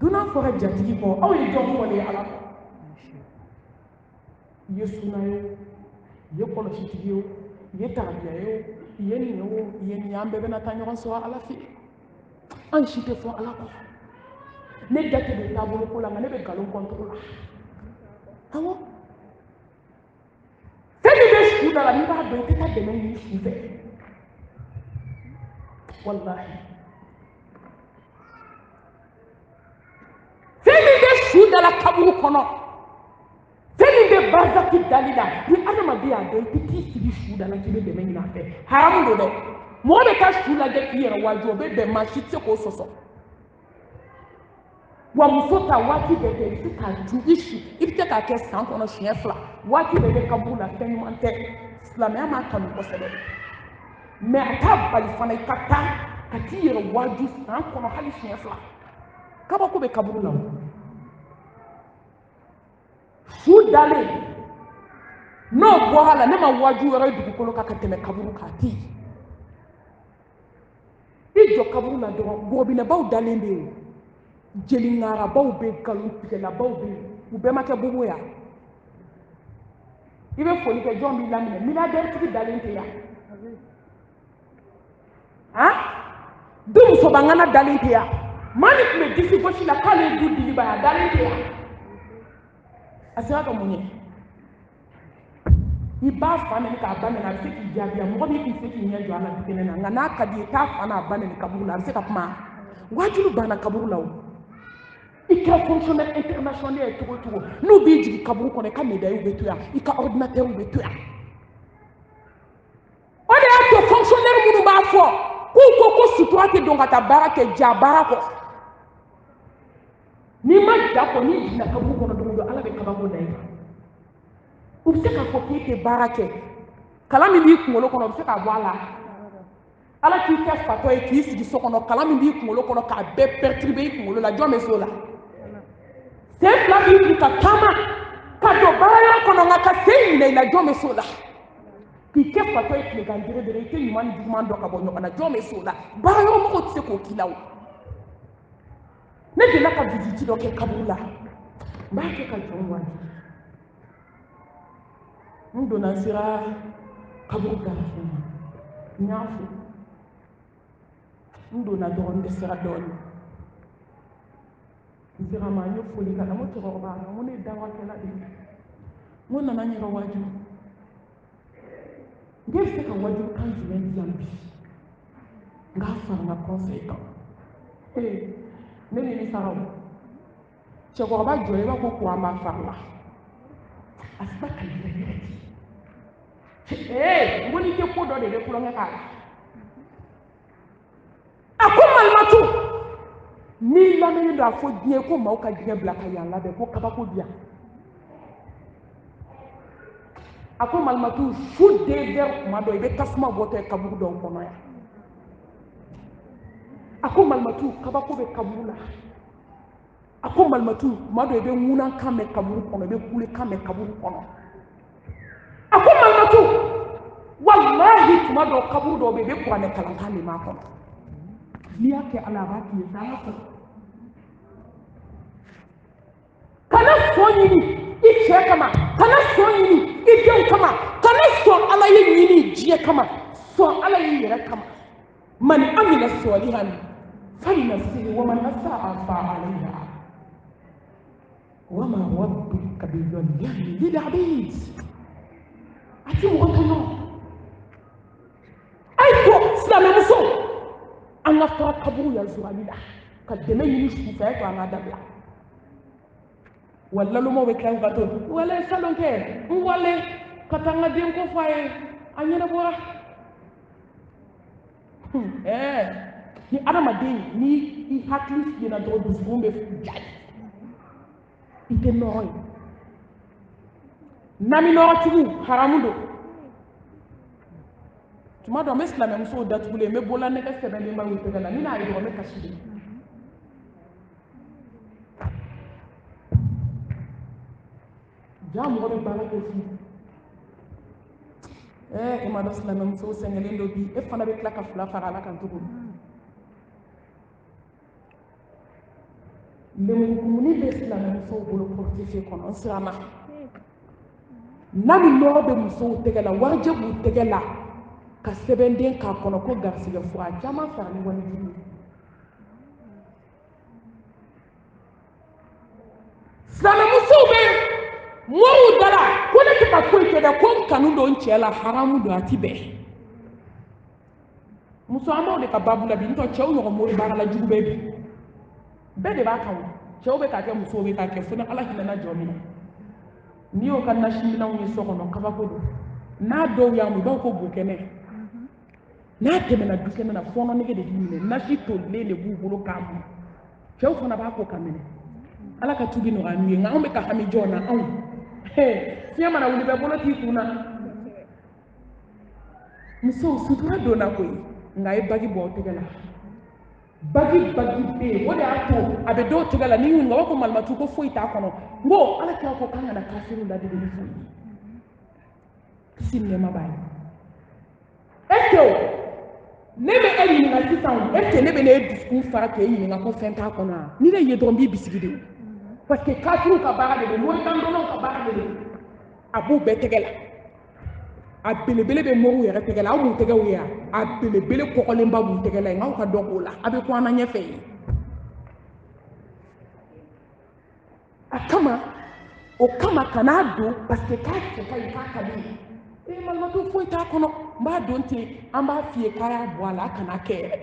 dunan fɔra jatigi kɔ aw ye jɔn fɔlen ala kɔ i ye suna ye o i ye kɔlɔsitigi ye o i ye tarabiya ye o i ye nin ye o i ye nin ye an bɛɛ bɛna taa ɲɔgɔn sɔrɔ ala fɛ an si tɛ fɔ ala kɔ ne da tɛ don taabolo ko la nka ne bɛ nkalon kɔntoro la awɔ fɛn min bɛ su da la n'i b'a dɔn i tɛ taa dɛmɛ ɲini su fɛ wallahi kɛra kaburu kɔnɔ fɛn min bɛ barzaki dali la ni adamaden y'a dɔn i tɛ t'i sigi su da la k'i bɛ dɛmɛ ɲini a fɛ haramu don dɛ mɔgɔ bɛ taa su lajɛ k'i yɛrɛ waaju o bɛ bɛn maa si tɛ se k'o sɔsɔ wa muso ta waati bɛɛ kɛ i bɛ se k'a dun i su i bɛ se k'a kɛ san kɔnɔ siɲɛ 2 waati bɛɛ bɛ kaburu la fɛn ɲuman tɛ silamɛya m'a kanu kosɛbɛ mais a t'a bali fana i ka taa ka t'i yɛrɛ waaju san kɔnɔ hali siɲɛ 2 kabako bɛ kaburu la su dalen n'o bɔra la ne ma waaju wɛrɛ dugukolo kan ka tɛmɛ kaburu kan a tɛ yen i jɔ kaburu la dɔrɔn bɔgɔbinɛbaw dalen bɛ yen jeli ŋarabaw bɛ yen nkalon tigɛlabaw bɛ yen u bɛɛ ma kɛ bobo ya i bɛ foli kɛ jɔn b'i laminɛ milliardaire tigi dalen tɛ yan han du musobangana dalen tɛ yan maa min tun bɛ disi gosi la k'ale ye du diliba ye a dalen tɛ yan a sera ka mun ye i b'a fa nɛni k'a ba nɛni a bɛ se k'i jaabi mɔgɔ min k'i se k'i ɲɛ jɔ a la du kɛnɛ na nka n'a ka di ye k'a fa n'a ba nɛni kaburu la a bɛ se ka kuma waajulu banna kaburu la o i kɛra fonctionnaire international ye cogo o cogo n'u b'i jigin kaburu kɔnɔ i ka médaille bɛ to yan i ka ordinateur bɛ to yan o de y'a to fonctionnaire minnu b'a fɔ k'u ko sutura tɛ don ka taa baara kɛ ja baara kɔ n'i ma ja kɔ n'i jiginna kaburu kɔnɔ don o don ala bɛ kabako da i kan u bɛ se k'a fɔ k'e tɛ baara kɛ kalan min b'i kunkolo kɔnɔ u bɛ se k'a bɔ a la ala k'i kɛ fatɔ ye k'i sigi so kɔnɔ kalan min b'i kunkolo kɔnɔ k'a bɛɛ perturber i kunkolo la jɔn bɛ se o la sen 2 b'i kun ka taama ka don baarayɔrɔ kɔnɔ nka ka sen minɛ i la jɔn bɛ se o la k'i kɛ fatɔ ye tilegan dere i tɛ ɲuman ni juguman dɔn ka bɔ ɲɔgɔn na jɔn bɛ se o la baarayɔrɔ mɔgɔw tɛ se k'o k'i la o ne delila ka visite dɔ kɛ kaburu la n b'a kɛ ka jɔn waati n donna n sera kaburu garafɛ ma n y'a fo n donna dɔrɔn n dɛsɛra dɔɔnin n sera ma n ye foli k'a la n ko cɛkɔrɔba n ko ne ye dawakɛla de ye n ko nana n yɛrɛ waaju n bɛ se ka waaju kan jumɛn di yan bi n k'a fara n ka conseil kan ne ni sara o cɛkɔrɔba jɔlen b'a ko kuran b'a fari la a sera ka yɛrɛ yɛrɛ di n ko n'i tɛ ko dɔ de bɛ kulonkɛ k'a la a ko malimatu n'i lamɛnnen don a fɔ diɲɛ ko maaw ka diɲɛ bila ka yan labɛn ko kabako di yan a ko malimatu su 2 heures tuma dɔ i bɛ tasuma bɔtɔ ye kaburu dɔw kɔnɔ yan a ko malimatu kabako bɛ kaburu la a ko malimatu tuma dɔ i bɛ ŋunankan mɛn kaburu kɔnɔ i bɛ kulekan mɛn kaburu kɔnɔ a ko malimatu walahi tuma dɔ kaburu dɔw bɛ yen i bɛ kuranɛ kalankan de m'a kɔnɔ n'i y'a kɛ ala a b'a k'i ye sa ala fɛ kana sɔn ɲini i cɛ kama kana sɔn ɲini i denw kama kana sɔn ala ye ɲini diɲɛ kama sɔn ala ye yɛrɛ kama man amila salihan falinafsihi wa man asaa fa alayha wa ma rabbuka bizallamin lil abid a ti mɔgɔ tɔɲɔ ayi ko silamɛmuso an ka fara kaburu ya zurali la ka dɛmɛ ɲini sufɛ to an ka dabila wala lumo bɛ kɛ ka to wala salon kɛ n wale ka taa n ka den ko fɔ a ye a ɲɛnabɔra ni adamaden ni i hakili sigira dɔrɔn dusukun bɛ jali i tɛ nɔrɔ ye nami nɔrɔtigiw haramu don tuma dɔ n bɛ silamɛmusow datugulen n bɛ bolola nɛgɛ sɛbɛnlen ba y'u tɛgɛ la ni n'a ye dɔrɔn n bɛ kasi de jaa mɔgɔ bɛ baara kɛ fu e ma dɔn silamɛmusow sɛgɛnlen don bi e fana bɛ tila ka fila fara ala kan cogo lemurukumuni bɛ silamɛmusow bolo portefeuille kɔnɔ n siranna n'a ni nɔgɔ bɛ musow tɛgɛ la warijɛ b'u tɛgɛ la ka sɛbɛnden k'a kɔnɔ ko garisigɛ fura a caman fara ni walijugu silamɛmusow bɛ mɔɔw dala ko ne tɛ ka foyi kɛ dɛ ko n kanu don n cɛ la haramu don a ti bɛn muso an b'aw de ka baabu la bi n tɔ cɛw ɲɔgɔn mori baara la jugu bɛ bi bɛɛ de b'a kan cɛw bɛ k'a kɛ musow bɛ k'a kɛ fo ni ala hinɛna jɔ min na n'i y'o ka nasiminɛw ye so kɔnɔ kabako don n'a dɔw y'a mu i b'a ko bokɛnɛ n'a tɛmɛna du kɛnɛ na fɔɔnɔ nege de b'i minɛ nasi tolilen de b'u bolo k'a mu cɛw fana b'a ko ka minɛ ala ka tubi nɔgɔya n'u ye nka anw bɛ ka hami jɔn na anw fiɲɛ mana wuli bɛɛ bolo t'i kun na musow sutura donna koyi nka a ye bagi bɔ o tɛgɛ la bagi bɛ yen o de y'a to a bɛ dɔw tɛgɛ la n'i y'u ɲininka u b'a fɔ malimatu ko foyi t'a kɔnɔ n ko ala kira ko k'an kana kafiriw ladege ni foyi ye kisi nɛɛma b'a ye est ce que ne bɛ e ɲininka sisan est ce que ne bɛ n'e dusukun fara k'e ɲininka ko fɛn t'a kɔnɔ wa ni ne ye dɔrɔn n b'i bisigi de parce que kafiriw ka baara de don moritan ka baara de don a b'u bɛɛ tɛgɛ la a belebele bɛ moriw yɛrɛ tɛgɛ la aw m'u tɛgɛw ye a belebele kɔgɔlenba b'u tɛgɛ la n'aw ka dɔn k'o la a bɛ ko an na ɲɛfɛ ye a kama o kama kan'a don parce que k'a cɛ ka ɲi k'a ka di ye malimatu foyi t'a kɔnɔ n b'a dɔn ten an b'a f'i ye k'a y'a bɔ a la a kana kɛ yɛrɛ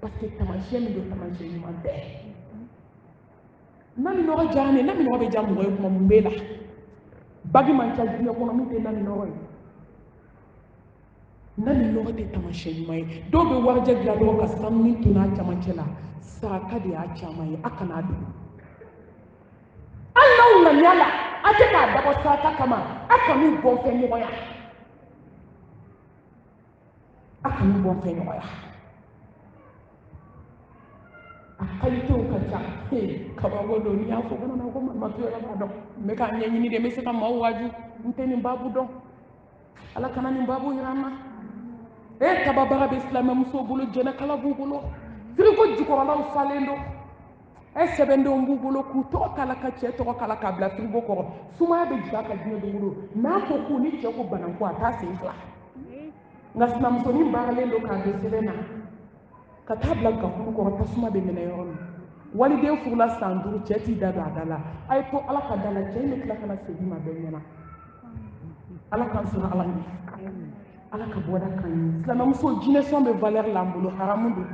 parce que taamasiyɛn min don taamasiyɛn ɲuman tɛ na minɔgɔ diyara ne na minɔgɔ bɛ diya mɔgɔ ye kuma mun b'e la bagi man ca diɲɛ kɔnɔ min tɛ na minɔgɔ ye na minɔgɔ tɛ taamasiyɛn ɲuman ye dɔw bɛ warijɛ dilan dɔrɔn ka sanu min to n'a camancɛ la saraka de y'a caman ye a kana don hali n'aw ŋaniya la a tɛ k'a dabɔ saraka kama a kan'u bɔn fɛn ɲɔgɔnya a kan'u bɔn fɛn ɲɔgɔnya a kalitew ka ca kabako don n'i y'a fɔ ko ko malimatu yɛrɛ b'a dɔn n bɛ k'a ɲɛɲini de n bɛ se ka maaw waaju n tɛ nin baabu dɔn ala kana nin baabu yira an na tababaga bɛ silamɛmusow bolo jɛnɛkala b'u bolo firiko jukɔrɔlaw falen don sɛbɛndenw b'u bolo k'u tɔgɔ kala ka cɛ tɔgɔ kala k'a bila firiko kɔrɔ sumaya bɛ jigin a ka diɲɛ don o don n'a ko k'u ni cɛ ko bananku a t'a sen fila nka sinamusonin baaralen don k'a don sɛbɛn na ka taa bila gakuru kɔrɔ tasuma bɛ minɛ yɔrɔ min waliden furula san 5 cɛ t'i da don a da la a ye to ala ka da la cɛ in bɛ tila ka na segin ma bɛɛ ɲɛna ala k'an sɔrɔ ala ɲɛ ala ka bɔda kan ɲɛ silamɛmuso jinɛsɔn bɛ valeur la an bolo haramu don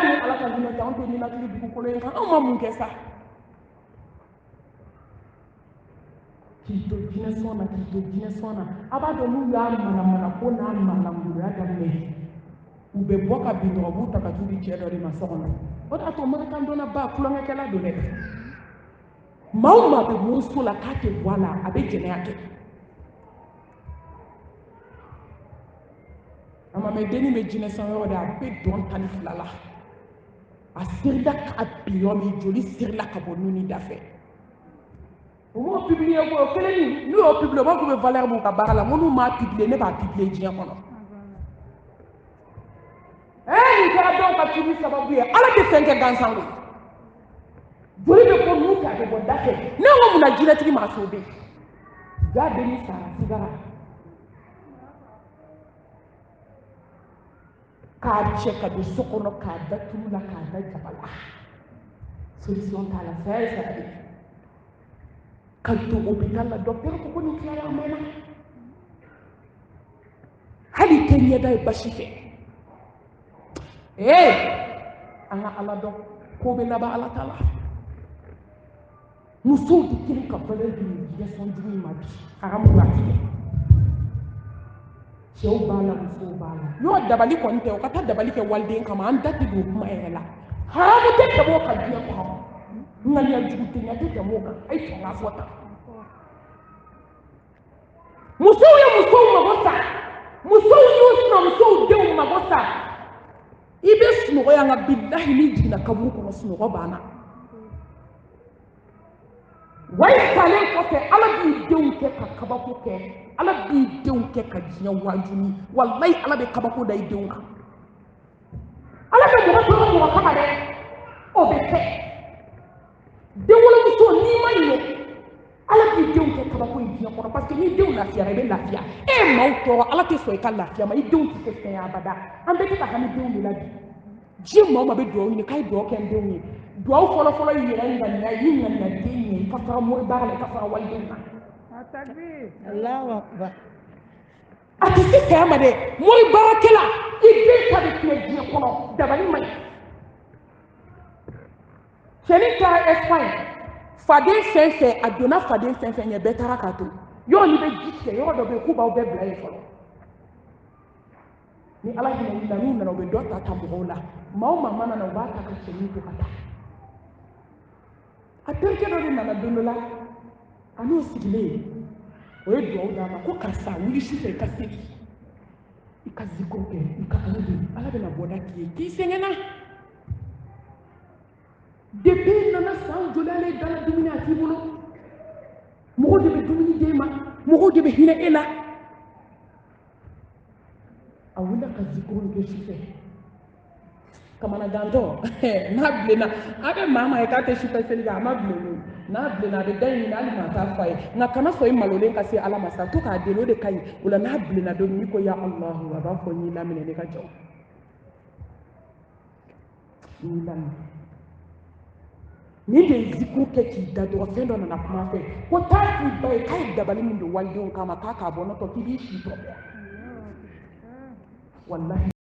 ni ala ka hinɛ tɛ anw tɛ ninakili dugukolo in kan anw ma mun kɛ sa k'i to jinɛsɔn na k'i to jinɛsɔn na a b'a dɔn n'u y'a manamana ko n'a malankoloya daminɛ u bɛ bɔ ka bin dɔrɔn u b'u ta ka t'u di cɛ dɔ de ma so kɔnɔ o de y'a to marikan donna ba kulonkɛkɛla don dɛ maa o maa bɛ bɔ so la k'a tɛ bɔ a la a bɛ jɛnɛya kɛ a ma mɛ denni bɛ jinɛsɔn yɔrɔ de a bɛ dɔn 12 la a sirila k'a bin yɔrɔ min joli sirila ka bɔ nun ni da fɛ o m'o publier ko o kelen ni n'u y'o publier o b'a fɔ k'u bɛ valeur mun ka baara la n'u m'a publier ne b'a publier diɲɛ kɔnɔ nin kɛra dɔw ka tubi sababu ye ala tɛ fɛn kɛ gansan ye joli bɛ bɔ nun fɛ a bɛ bɔ da fɛ ne ko mun na jinɛtigi maa so bɛ ja bɛ ni sara sigara k'a cɛ ka don so kɔnɔ k'a da tulu la k'a da jaba la solution t'a la saya ye saya de ka to hôpital la docteur ko ko nin tilara a mɛnna hali tɛ ɲɛda ye basi fɛ an ka ala dɔn ko bɛ laban ala ta la musow de kelen ka valeur di nin jinɛsɔn jugu in ma bi haramu b'a tigɛ cɛw b'a la musow b'a la yɔrɔ dabali kɔni tɛ o ka taa dabali kɛ waliden kama an da tɛ don kuma yɛrɛ la haramu tɛ tɛmɛ o kan diɲɛ kɔnɔ ŋaniya jugu tɛ ɲɛ tɛ tɛmɛ o kan a ye sɔn k'a fɔ tan musow ye musow mago sa musow y'u sinamusow denw mago sa i bɛ sunɔgɔ yan nka bilahi n'i jiginna kaburu kɔnɔ sunɔgɔ banna wa i salen kɔfɛ ala b'i denw kɛ ka kabako kɛ ala b'i denw kɛ ka diɲɛ waajuni walayi ala bɛ kabako da i denw kan ala bɛ mɔgɔ tɔɔrɔ mɔgɔ kama dɛ o bɛ kɛ denwolomuso n'i ma ɲɛ ala b'i denw kɛ kabako ye diɲɛ kɔnɔ parce que ni denw lafiyara i bɛ lafiya maaw tɔɔrɔ ala tɛ sɔn i ka lafiya ma i denw tɛ se fɛn ye abada an bɛɛ tɛ ka hami denw de la bi diɲɛ maa o maa bɛ duwawu ɲini k'a ye duwawu kɛ n denw ye duwawu fɔlɔfɔlɔ ye yɛrɛ ŋaniya i ŋaniya den ye i ka fara mori baara la i ka fara walidenw na a tɛ se saya ma dɛ mori baarakɛla i den ta bɛ tiɲɛ diɲɛ kɔnɔ dabali man ɲi cɛni taara Espagne faden fɛn fɛn a donna faden fɛn fɛn ɲɛ bɛɛ taara k'a to yɔrɔ ni bɛ ji tigɛ yɔrɔ dɔ bɛ yen k'u b'aw bɛɛ bila yen fɔlɔ ni ala hinɛ na n'u nana u bɛ dɔ ta mɔgɔw la maa o maa mana na u b'a ta ka cɛni to ka taa a terikɛ dɔ de nana don dɔ la a n'o sigilen o ye dugawu d'a ma ko karisa wuli su fɛ i ka segin i ka zikiro kɛ i ka ala de ala bɛna bɔda k'i ye k'i sɛgɛnna depuis nana san joli ale dala dumuni a t'i bolo mɔgɔw de bɛ dumuni d'e ma mɔgɔw de bɛ hinɛ e la a wulila ka zikiro kɛ su fɛ kamanagantɔ n'a bilenna a bɛ maa ma ye k'a tɛ sufɛ seli kɛ a ma bilen n'a bilenna a bɛ da ɲini hali maa t'a fɔ a ye nka kana sɔn i malolen ka se ala ma sa to k'a deli o de ka ɲi o la n'a bilenna don n'i ko ya alahu a b'a fɔ n y'i laminɛ ne ka jɔ n y'i laminɛ nin de ye zikuru kɛ k'i da dɔrɔn fɛn dɔ nana kuma fɛ ko taa f'i ba ye k'a ye dabali min don walidenw kama k'a k'a bɔ n'o tɛ k'i b'i si tɔ wallahi